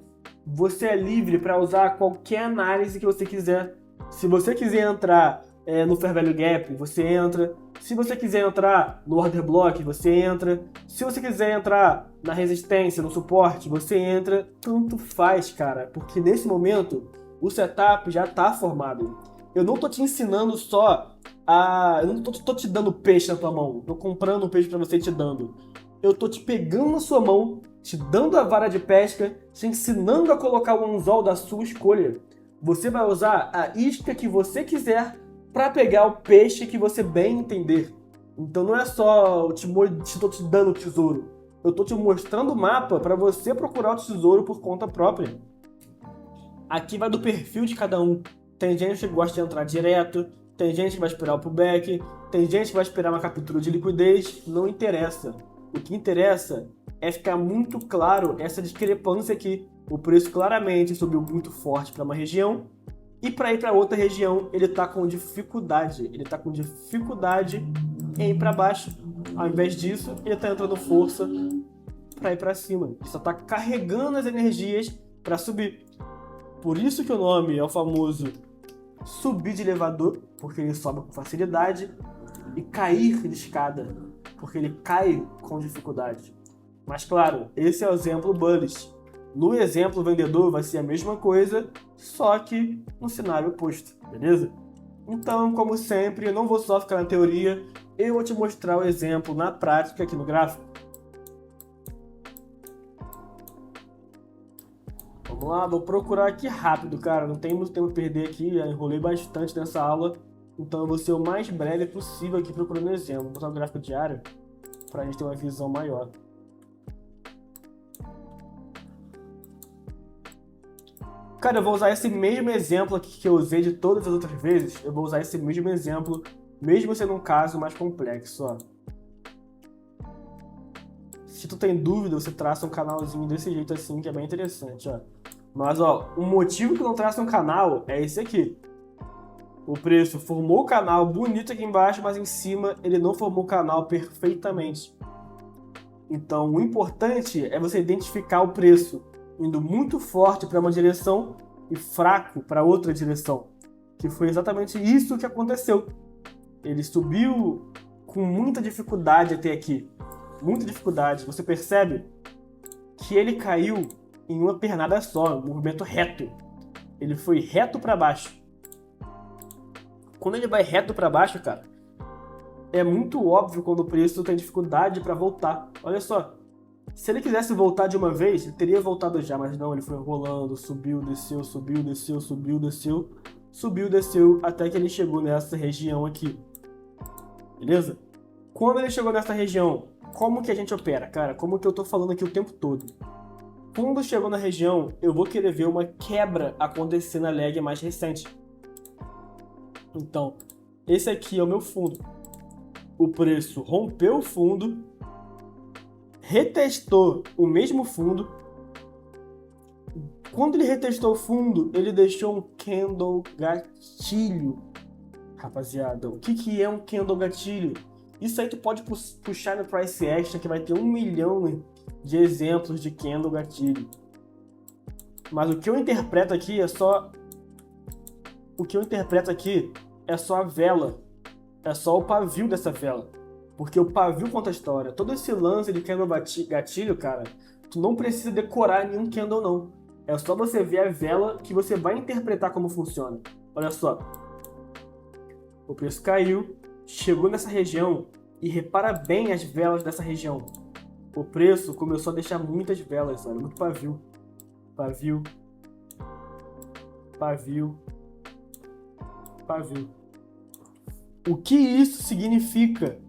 você é livre para usar qualquer análise que você quiser. Se você quiser entrar no Fair Value Gap, você entra. Se você quiser entrar no Order Block, você entra. Se você quiser entrar na resistência, no suporte, você entra. Tanto faz, cara, porque nesse momento o setup já está formado. Eu não tô te ensinando só eu não tô te dando peixe na tua mão. Tô comprando um peixe para você e te dando. Eu tô te pegando na sua mão, te dando a vara de pesca, te ensinando a colocar o anzol da sua escolha. Você vai usar a isca que você quiser para pegar o peixe que você bem entender. Então não é só tô te dando o tesouro. Eu tô te mostrando o mapa para você procurar o tesouro por conta própria. Aqui vai do perfil de cada um. Tem gente que gosta de entrar direto, tem gente que vai esperar o pullback, tem gente que vai esperar uma captura de liquidez. Não interessa. O que interessa é ficar muito claro essa discrepância aqui. O preço claramente subiu muito forte para uma região e para ir para outra região ele está com dificuldade. Ele está com dificuldade em ir para baixo. Ao invés disso, ele está entrando força para ir para cima. Ele só está carregando as energias para subir. Por isso que o nome é o famoso subir de elevador, porque ele sobe com facilidade, e cair de escada, porque ele cai com dificuldade. Mas claro, esse é o exemplo bullish. No exemplo vendedor vai ser a mesma coisa, só que no cenário oposto, beleza? Então, como sempre, eu não vou só ficar na teoria, eu vou te mostrar o exemplo na prática aqui no gráfico. Vamos lá, vou procurar aqui rápido, cara, não tem muito tempo a perder aqui, já enrolei bastante nessa aula, então eu vou ser o mais breve possível aqui procurando exemplo. Vou botar o gráfico diário para a gente ter uma visão maior. Cara, eu vou usar esse mesmo exemplo aqui que eu usei de todas as outras vezes, eu vou usar esse mesmo exemplo, mesmo sendo um caso mais complexo, ó. Se tu tem dúvida, você traça um canalzinho desse jeito assim, que é bem interessante, ó. Mas, ó, o motivo que eu não traço um canal é esse aqui. O preço formou o canal bonito aqui embaixo, mas em cima ele não formou o canal perfeitamente. Então, o importante é você identificar o preço indo muito forte para uma direção e fraco para outra direção, que foi exatamente isso que aconteceu. Ele subiu com muita dificuldade até aqui, muita dificuldade. Você percebe que ele caiu em uma pernada só, um movimento reto. Ele foi reto para baixo. Quando ele vai reto para baixo, cara, é muito óbvio quando o preço tem dificuldade para voltar. Olha só, se ele quisesse voltar de uma vez, ele teria voltado já, mas não, ele foi rolando, subiu, desceu, subiu, desceu, subiu, desceu, subiu, desceu, até que ele chegou nessa região aqui. Beleza? Quando ele chegou nessa região, como que a gente opera, cara? Como que eu tô falando aqui o tempo todo? Quando chegou na região, eu vou querer ver uma quebra acontecer na leg mais recente. Então, esse aqui é o meu fundo. O preço rompeu o fundo, retestou o mesmo fundo. Quando ele retestou o fundo, ele deixou um candle gatilho. Rapaziada, o que é um candle gatilho? Isso aí tu pode puxar no Price Action, que vai ter 1 milhão de exemplos de candle gatilho. Mas o que eu interpreto aqui é só... a vela. É só o pavio dessa vela. Porque o pavio conta a história. Todo esse lance de candle gatilho, cara, tu não precisa decorar nenhum candle, não. É só você ver a vela que você vai interpretar como funciona. Olha só. O preço caiu, chegou nessa região e repara bem as velas dessa região. O preço começou a deixar muitas velas, olha, muito pavio. Pavio. Pavio. Pavio. O que isso significa?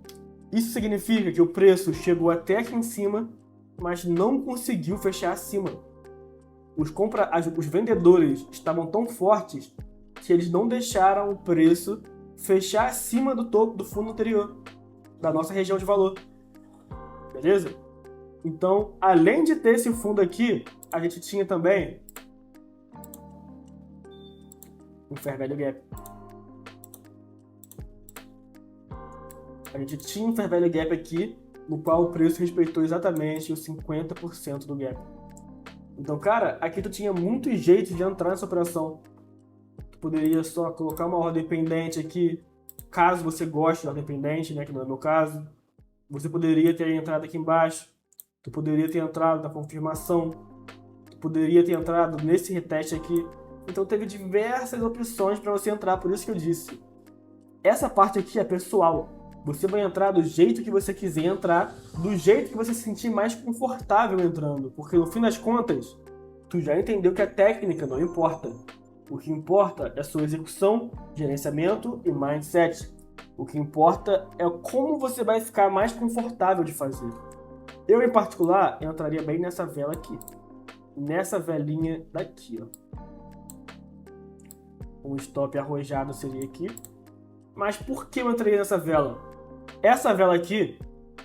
Isso significa que o preço chegou até aqui em cima, mas não conseguiu fechar acima. Os vendedores estavam tão fortes que eles não deixaram o preço fechar acima do topo do fundo anterior, da nossa região de valor. Beleza? Então, além de ter esse fundo aqui, a gente tinha também um Fair Value Gap. A gente tinha um Fair Value Gap aqui, no qual o preço respeitou exatamente os 50% do gap. Então, cara, aqui tu tinha muitos jeitos de entrar nessa operação. Tu poderia só colocar uma ordem pendente aqui, caso você goste de ordem pendente, né, que não é o meu caso. Você poderia ter entrado aqui embaixo, tu poderia ter entrado na confirmação, tu poderia ter entrado nesse reteste aqui. Então teve diversas opções para você entrar, por isso que eu disse. Essa parte aqui é pessoal. Você vai entrar do jeito que você quiser entrar, do jeito que você se sentir mais confortável entrando. Porque no fim das contas, tu já entendeu que a técnica não importa. O que importa é a sua execução, gerenciamento e mindset. O que importa é como você vai ficar mais confortável de fazer. Eu, em particular, entraria bem nessa vela aqui. Nessa velinha daqui, ó. Um stop arrojado seria aqui. Mas por que eu entraria nessa vela? Essa vela aqui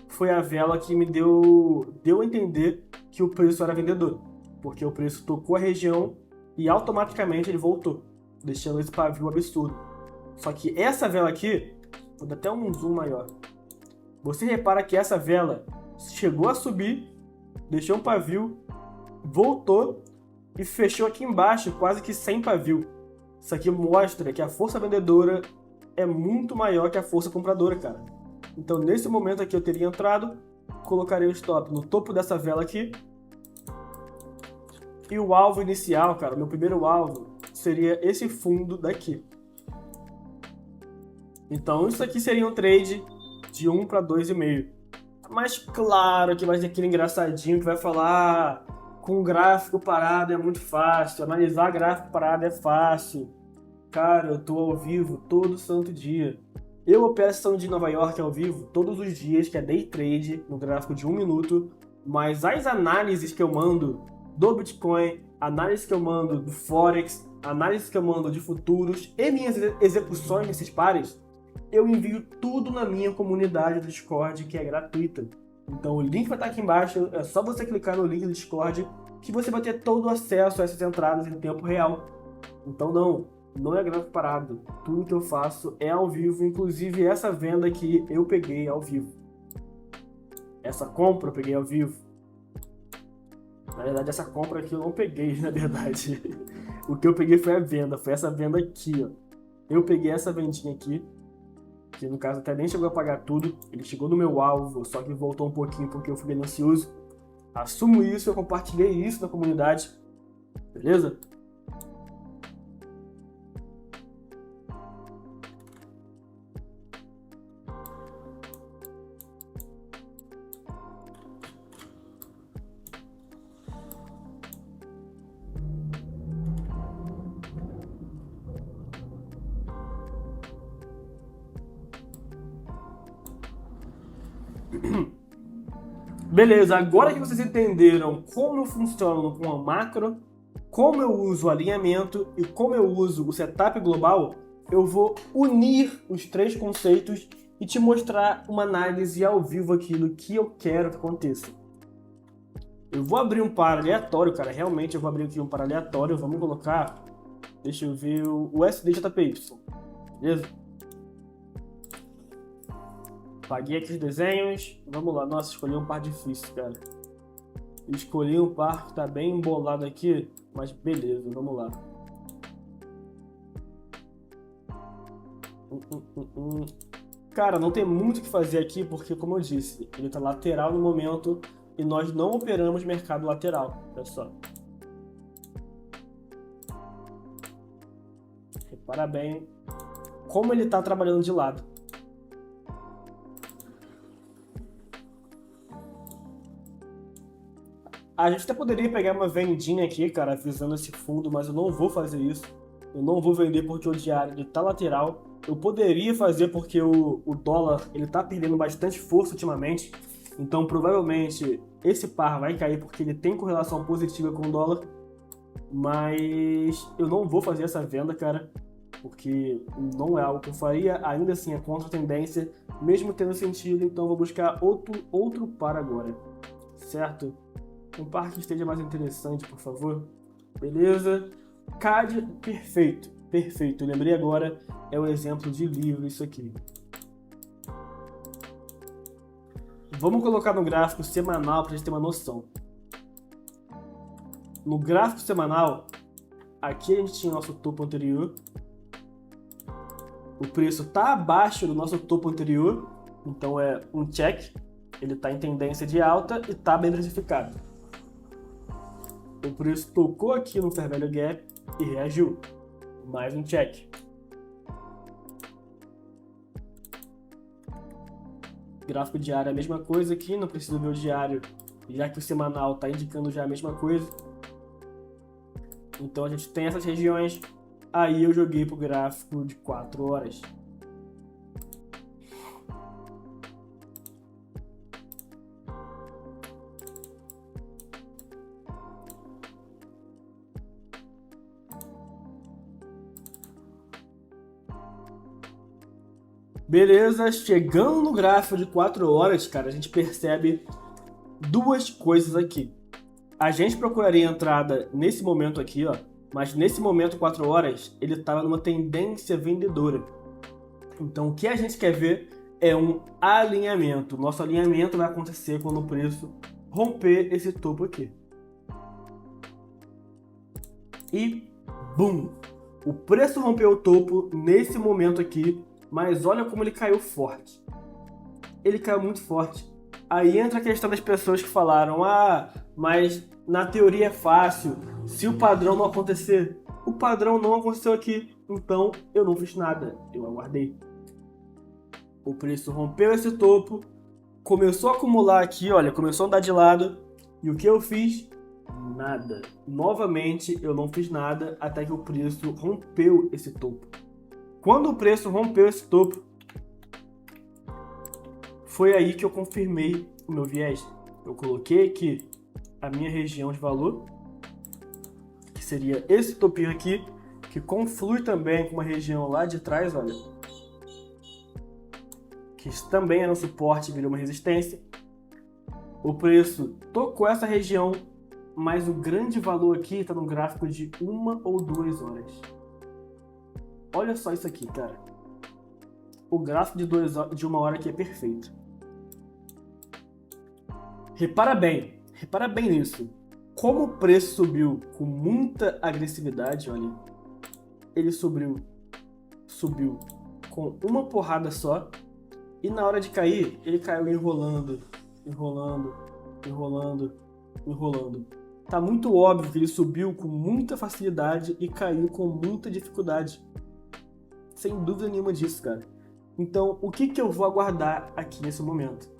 foi a vela que me deu a entender que o preço era vendedor. Porque o preço tocou a região e automaticamente ele voltou, deixando esse pavio absurdo. Só que essa vela aqui, vou dar até um zoom maior. Você repara que essa vela chegou a subir, deixou um pavio, voltou e fechou aqui embaixo quase que sem pavio. Isso aqui mostra que a força vendedora é muito maior que a força compradora, cara. Então, nesse momento aqui eu teria entrado, colocaria o stop no topo dessa vela aqui. E o alvo inicial, cara, o meu primeiro alvo, seria esse fundo daqui. Então, isso aqui seria um trade de 1 para 2,5. Mas claro que vai ter aquele engraçadinho que vai falar com gráfico parado é muito fácil, analisar gráfico parado é fácil. Cara, eu tô ao vivo todo santo dia. Eu opero a sessão de Nova York ao vivo todos os dias, que é day trade, no gráfico de 1 minuto. Mas as análises que eu mando do Bitcoin, análises que eu mando do Forex, análises que eu mando de futuros e minhas execuções nesses pares, eu envio tudo na minha comunidade do Discord, que é gratuita. Então o link vai estar aqui embaixo, é só você clicar no link do Discord que você vai ter todo o acesso a essas entradas em tempo real. Então não é gráfico parado. Tudo que eu faço é ao vivo, inclusive essa venda aqui eu peguei ao vivo. Essa compra eu peguei ao vivo. Na verdade, essa compra aqui eu não peguei, na verdade. O que eu peguei foi a venda, foi essa venda aqui, ó. Eu peguei essa vendinha aqui, que no caso até nem chegou a pagar tudo. Ele chegou no meu alvo, só que voltou um pouquinho porque eu fui ganancioso. Assumo isso, eu compartilhei isso na comunidade. Beleza? Beleza, agora que vocês entenderam como eu funciono com a macro, como eu uso o alinhamento e como eu uso o setup global, eu vou unir os três conceitos e te mostrar uma análise ao vivo aqui do que eu quero que aconteça. Eu vou abrir um par aleatório, cara, realmente eu vou abrir aqui um par aleatório, vamos colocar, deixa eu ver, o USDJPY, beleza? Paguei aqui os desenhos. Vamos lá. Nossa, escolhi um par difícil, cara. Escolhi um par que tá bem embolado aqui, mas beleza, vamos lá. Cara, não tem muito o que fazer aqui, porque como eu disse, ele tá lateral no momento e nós não operamos mercado lateral. Olha só. Repara bem como ele tá trabalhando de lado. A gente até poderia pegar uma vendinha aqui, cara, visando esse fundo, mas eu não vou fazer isso. Eu não vou vender porque o diário ele tá lateral. Eu poderia fazer porque o dólar ele tá perdendo bastante força ultimamente. Então provavelmente esse par vai cair porque ele tem correlação positiva com o dólar. Mas eu não vou fazer essa venda, cara, porque não é algo que eu faria. Ainda assim é contra a tendência, mesmo tendo sentido. Então eu vou buscar outro par agora, certo? Um par que esteja mais interessante, por favor. Beleza? CAD, perfeito. Perfeito. Eu lembrei agora, é o exemplo de livro isso aqui. Vamos colocar no gráfico semanal para a gente ter uma noção. No gráfico semanal, aqui a gente tinha o nosso topo anterior. O preço está abaixo do nosso topo anterior, então é um check. Ele está em tendência de alta e está bem precificado. O preço tocou aqui no Fair Value Gap e reagiu. Mais um check. Gráfico diário é a mesma coisa aqui, não preciso ver o diário, já que o semanal está indicando já a mesma coisa. Então a gente tem essas regiões, aí eu joguei para o gráfico de 4 horas. Beleza, chegando no gráfico de 4 horas, cara, a gente percebe duas coisas aqui. A gente procuraria entrada nesse momento aqui, ó, mas nesse momento 4 horas, ele estava numa tendência vendedora. Então o que a gente quer ver é um alinhamento. Nosso alinhamento vai acontecer quando o preço romper esse topo aqui. E BUM! O preço rompeu o topo nesse momento aqui, mas olha como ele caiu forte. Ele caiu muito forte. Aí entra a questão das pessoas que falaram: ah, mas na teoria é fácil, se o padrão não acontecer. O padrão não aconteceu aqui, então eu não fiz nada, eu aguardei. O preço rompeu esse topo, começou a acumular aqui, olha, começou a andar de lado, e o que eu fiz? Nada. Novamente, eu não fiz nada até que o preço rompeu esse topo. Quando o preço rompeu esse topo, foi aí que eu confirmei o meu viés. Eu coloquei aqui a minha região de valor, que seria esse topinho aqui, que conflui também com uma região lá de trás, olha, que também era um suporte e virou uma resistência. O preço tocou essa região, mas o grande valor aqui está no gráfico de 1 ou 2 horas. olha só isso aqui, cara. O gráfico de 1 hora aqui é perfeito. Repara bem nisso. Como o preço subiu com muita agressividade, olha. Ele subiu com uma porrada só. E na hora de cair, ele caiu enrolando. Tá muito óbvio que ele subiu com muita facilidade e caiu com muita dificuldade. Sem dúvida nenhuma disso, cara. Então, o que eu vou aguardar aqui nesse momento?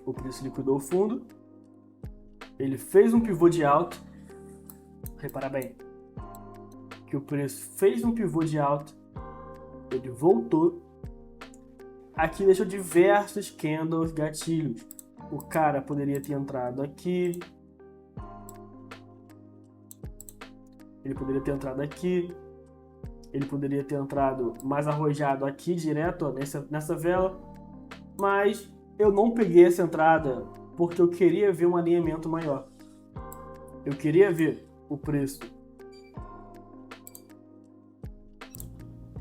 O preço liquidou o fundo. Ele fez um pivô de alta. Repara bem que o preço fez um pivô de alta. Ele voltou. Aqui deixou diversos candles gatilhos. O cara poderia ter entrado aqui. Ele poderia ter entrado aqui. Ele poderia ter entrado mais arrojado aqui direto, ó, nessa vela. Mas eu não peguei essa entrada porque eu queria ver um alinhamento maior. Eu queria ver o preço.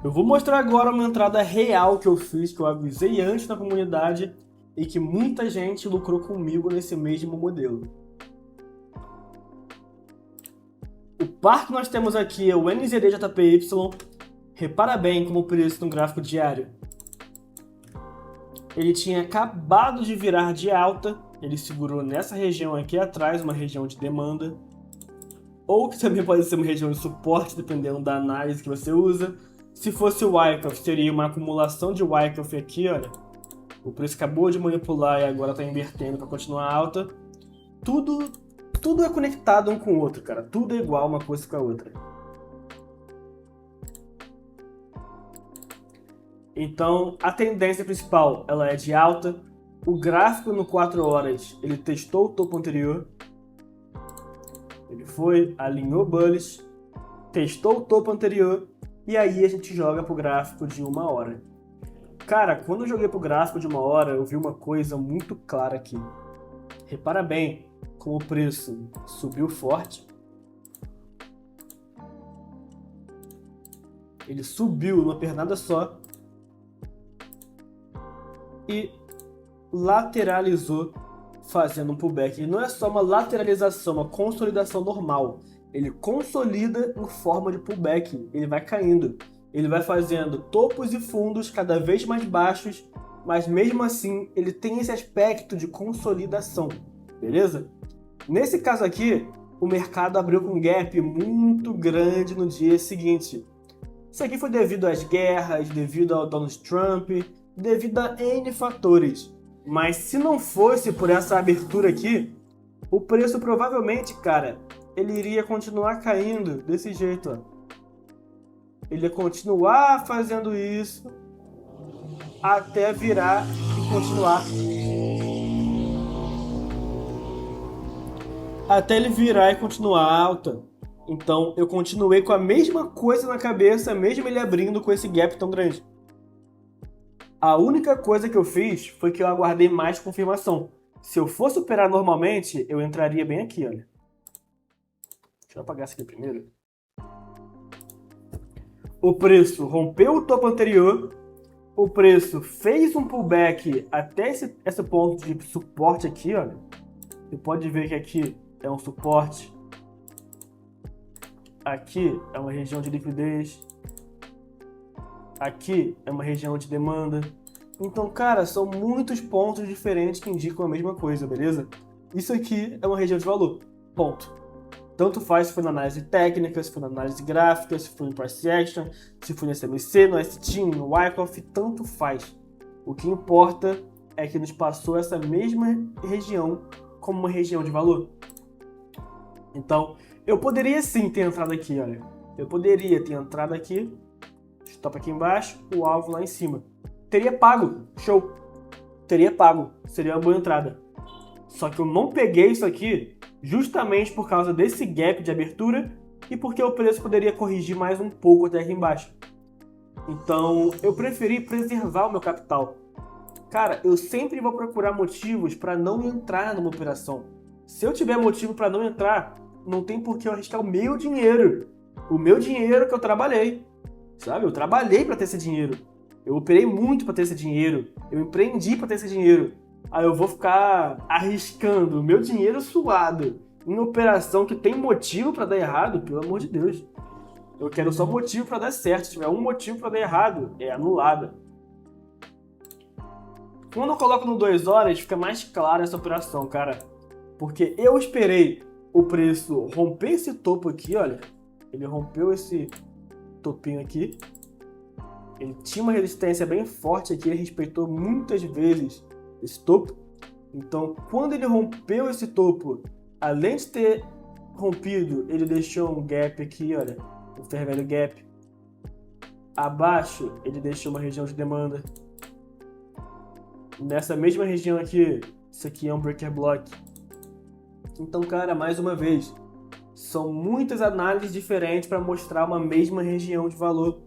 Eu vou mostrar agora uma entrada real que eu fiz, que eu avisei antes na comunidade e que muita gente lucrou comigo nesse mesmo modelo. O par que nós temos aqui é o NZD-JPY. Repara bem como o preço no gráfico diário. Ele tinha acabado de virar de alta. Ele segurou nessa região aqui atrás, uma região de demanda. Ou que também pode ser uma região de suporte, dependendo da análise que você usa. Se fosse o Wyckoff, seria uma acumulação de Wyckoff aqui, olha. O preço acabou de manipular e agora está invertendo para continuar alta. Tudo é conectado um com o outro, cara. Tudo é igual uma coisa com a outra. Então, a tendência principal, ela é de alta. O gráfico no 4 horas, ele testou o topo anterior. Ele foi, alinhou bullish, testou o topo anterior. E aí a gente joga pro gráfico de 1 hora. Cara, quando eu joguei pro gráfico de 1 hora, eu vi uma coisa muito clara aqui. Repara bem como o preço subiu forte. Ele subiu numa pernada só. E lateralizou fazendo um pullback. Ele não é só uma lateralização, uma consolidação normal. Ele consolida em forma de pullback, ele vai caindo. Ele vai fazendo topos e fundos cada vez mais baixos, mas mesmo assim ele tem esse aspecto de consolidação, beleza? Nesse caso aqui, o mercado abriu com um gap muito grande no dia seguinte. Isso aqui foi devido às guerras, devido ao Donald Trump, devido a N fatores. Mas se não fosse por essa abertura aqui, o preço provavelmente, cara, ele iria continuar caindo desse jeito, ó. Ele ia continuar fazendo isso até virar e continuar. Até ele virar e continuar alta. Então eu continuei com a mesma coisa na cabeça, mesmo ele abrindo com esse gap tão grande. A única coisa que eu fiz foi que eu aguardei mais confirmação. Se eu fosse operar normalmente, eu entraria bem aqui, olha. Deixa eu apagar isso aqui primeiro. O preço rompeu o topo anterior. O preço fez um pullback até esse ponto de suporte aqui, olha. Você pode ver que aqui é um suporte. Aqui é uma região de liquidez. Aqui é uma região de demanda. Então, cara, são muitos pontos diferentes que indicam a mesma coisa, beleza? Isso aqui é uma região de valor. Ponto. Tanto faz se for na análise técnica, se for na análise gráfica, se for no price action, se for no SMC, no ST, no Wyckoff, tanto faz. O que importa é que nos passou essa mesma região como uma região de valor. Então, eu poderia sim ter entrado aqui, olha. Eu poderia ter entrado aqui, stop aqui embaixo, o alvo lá em cima. Teria pago, show. Teria pago, seria uma boa entrada. Só que eu não peguei isso aqui justamente por causa desse gap de abertura e porque o preço poderia corrigir mais um pouco até aqui embaixo. Então, eu preferi preservar o meu capital. Cara, eu sempre vou procurar motivos para não entrar numa operação. Se eu tiver motivo para não entrar, não tem por que eu arriscar o meu dinheiro. O meu dinheiro que eu trabalhei. sabe? Eu trabalhei para ter esse dinheiro. Eu operei muito para ter esse dinheiro. Eu empreendi para ter esse dinheiro. Aí eu vou ficar arriscando o meu dinheiro suado em operação que tem motivo para dar errado? Pelo amor de Deus. Eu quero só motivo para dar certo. Se tiver um motivo para dar errado, é anulada. Quando eu coloco no 2 horas, fica mais clara essa operação, cara. Porque eu esperei o preço romper esse topo aqui, olha. Ele rompeu esse topinho aqui. Ele tinha uma resistência bem forte aqui, ele respeitou muitas vezes esse topo. Então, quando ele rompeu esse topo, além de ter rompido, ele deixou um gap aqui, olha. O fair value gap. Abaixo, ele deixou uma região de demanda. Nessa mesma região aqui, isso aqui é um breaker block. Então, cara, mais uma vez, são muitas análises diferentes para mostrar uma mesma região de valor.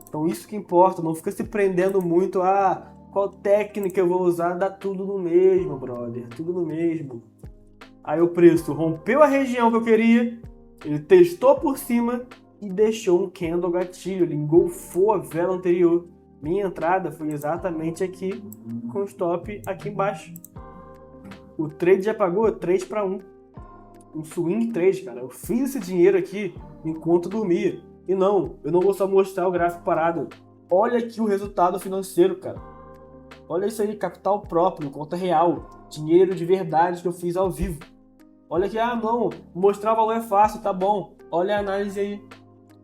Então, isso que importa, não fica se prendendo muito a qual técnica eu vou usar, dá tudo no mesmo, brother, tudo no mesmo. Aí o preço rompeu a região que eu queria, ele testou por cima e deixou um candle gatilho, ele engolfou a vela anterior. Minha entrada foi exatamente aqui, com o stop aqui embaixo. O trade já pagou 3-1. Um swing trade, cara. Eu fiz esse dinheiro aqui enquanto dormia. E não, eu não vou só mostrar o gráfico parado. Olha aqui o resultado financeiro, cara. Olha isso aí, capital próprio, conta real. Dinheiro de verdade que eu fiz ao vivo. Olha aqui, não, mostrar o valor é fácil, tá bom. Olha a análise aí.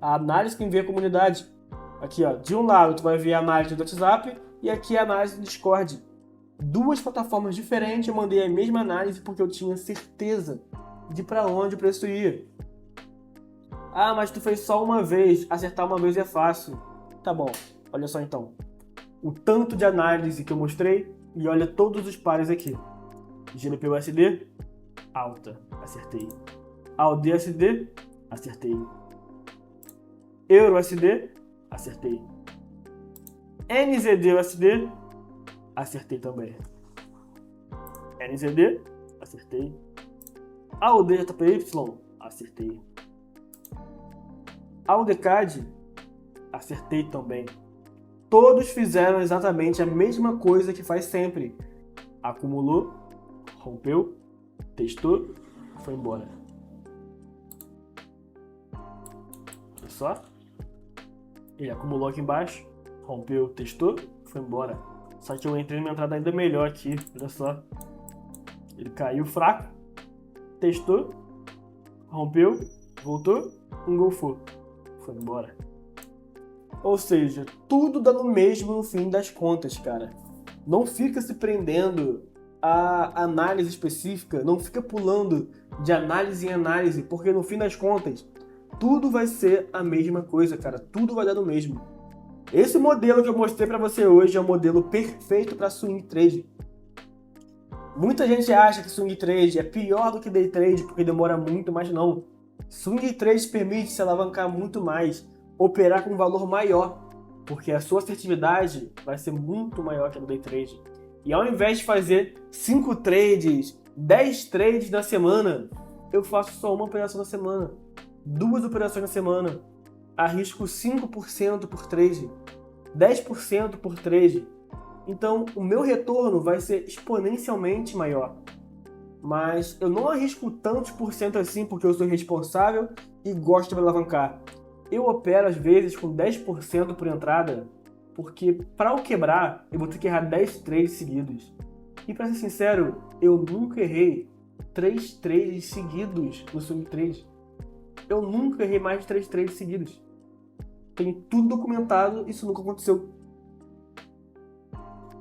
A análise que vê a comunidade. Aqui, ó, de um lado tu vai ver a análise do WhatsApp e aqui a análise do Discord. Duas plataformas diferentes, eu mandei a mesma análise porque eu tinha certeza de para onde o preço ia. Mas tu fez só uma vez, acertar uma vez é fácil. Tá bom, olha só então. O tanto de análise que eu mostrei e olha todos os pares aqui. GBP/USD, alta, acertei. AUD/USD, acertei. EUR/USD, acertei. NZD/USD, acertei também. NZD, acertei. AUD/JPY, acertei. AUD/CAD, acertei também. Todos fizeram exatamente a mesma coisa que faz sempre. Acumulou, rompeu, testou, foi embora. Olha só. Ele acumulou aqui embaixo, rompeu, testou, foi embora. Só que eu entrei numa entrada ainda melhor aqui, olha só. Ele caiu fraco, testou, rompeu, voltou, engolfou, foi embora. Ou seja, tudo dá no mesmo no fim das contas, cara. Não fica se prendendo a análise específica, não fica pulando de análise em análise, porque no fim das contas, tudo vai ser a mesma coisa, cara. Tudo vai dar no mesmo. Esse modelo que eu mostrei pra você hoje é o modelo perfeito para swing trade. Muita gente acha que swing trade é pior do que day trade porque demora muito, mas não. Swing trade permite se alavancar muito mais, operar com um valor maior, porque a sua assertividade vai ser muito maior que a do day trade. E ao invés de fazer 5 trades, 10 trades na semana, eu faço só uma operação na semana, 2 operações na semana, arrisco 5% por trade, 10% por trade. Então o meu retorno vai ser exponencialmente maior. Mas eu não arrisco tantos por cento assim porque eu sou responsável e gosto de me alavancar. Eu opero às vezes com 10% por entrada, porque para eu quebrar, eu vou ter que errar 10 trades seguidos. E para ser sincero, eu nunca errei 3 trades seguidos no swing trade. Eu nunca errei mais de 3 trades seguidos. Tem tudo documentado, isso nunca aconteceu.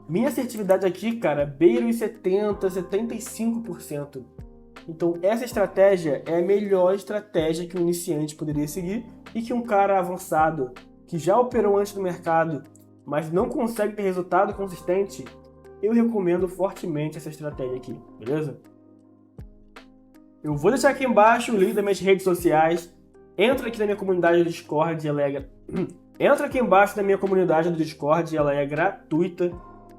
Minha assertividade aqui, cara, beira os 70%, 75%. Então essa estratégia é a melhor estratégia que um iniciante poderia seguir e que um cara avançado, que já operou antes no mercado, mas não consegue ter resultado consistente, eu recomendo fortemente essa estratégia aqui, beleza? Eu vou deixar aqui embaixo o link das minhas redes sociais. Entra aqui na minha comunidade do Discord, Entra aqui embaixo na minha comunidade do Discord, ela é gratuita,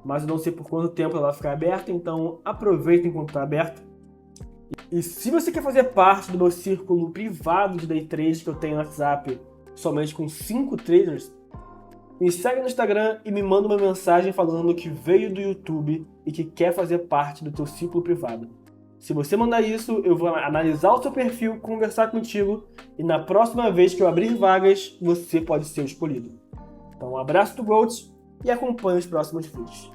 mas eu não sei por quanto tempo ela vai ficar aberta, então aproveita enquanto está aberta. E se você quer fazer parte do meu círculo privado de day trade que eu tenho no WhatsApp, somente com 5 traders, me segue no Instagram e me manda uma mensagem falando que veio do YouTube e que quer fazer parte do teu ciclo privado. Se você mandar isso, eu vou analisar o seu perfil, conversar contigo e na próxima vez que eu abrir vagas, você pode ser o escolhido. Então um abraço do Gold e acompanhe os próximos vídeos.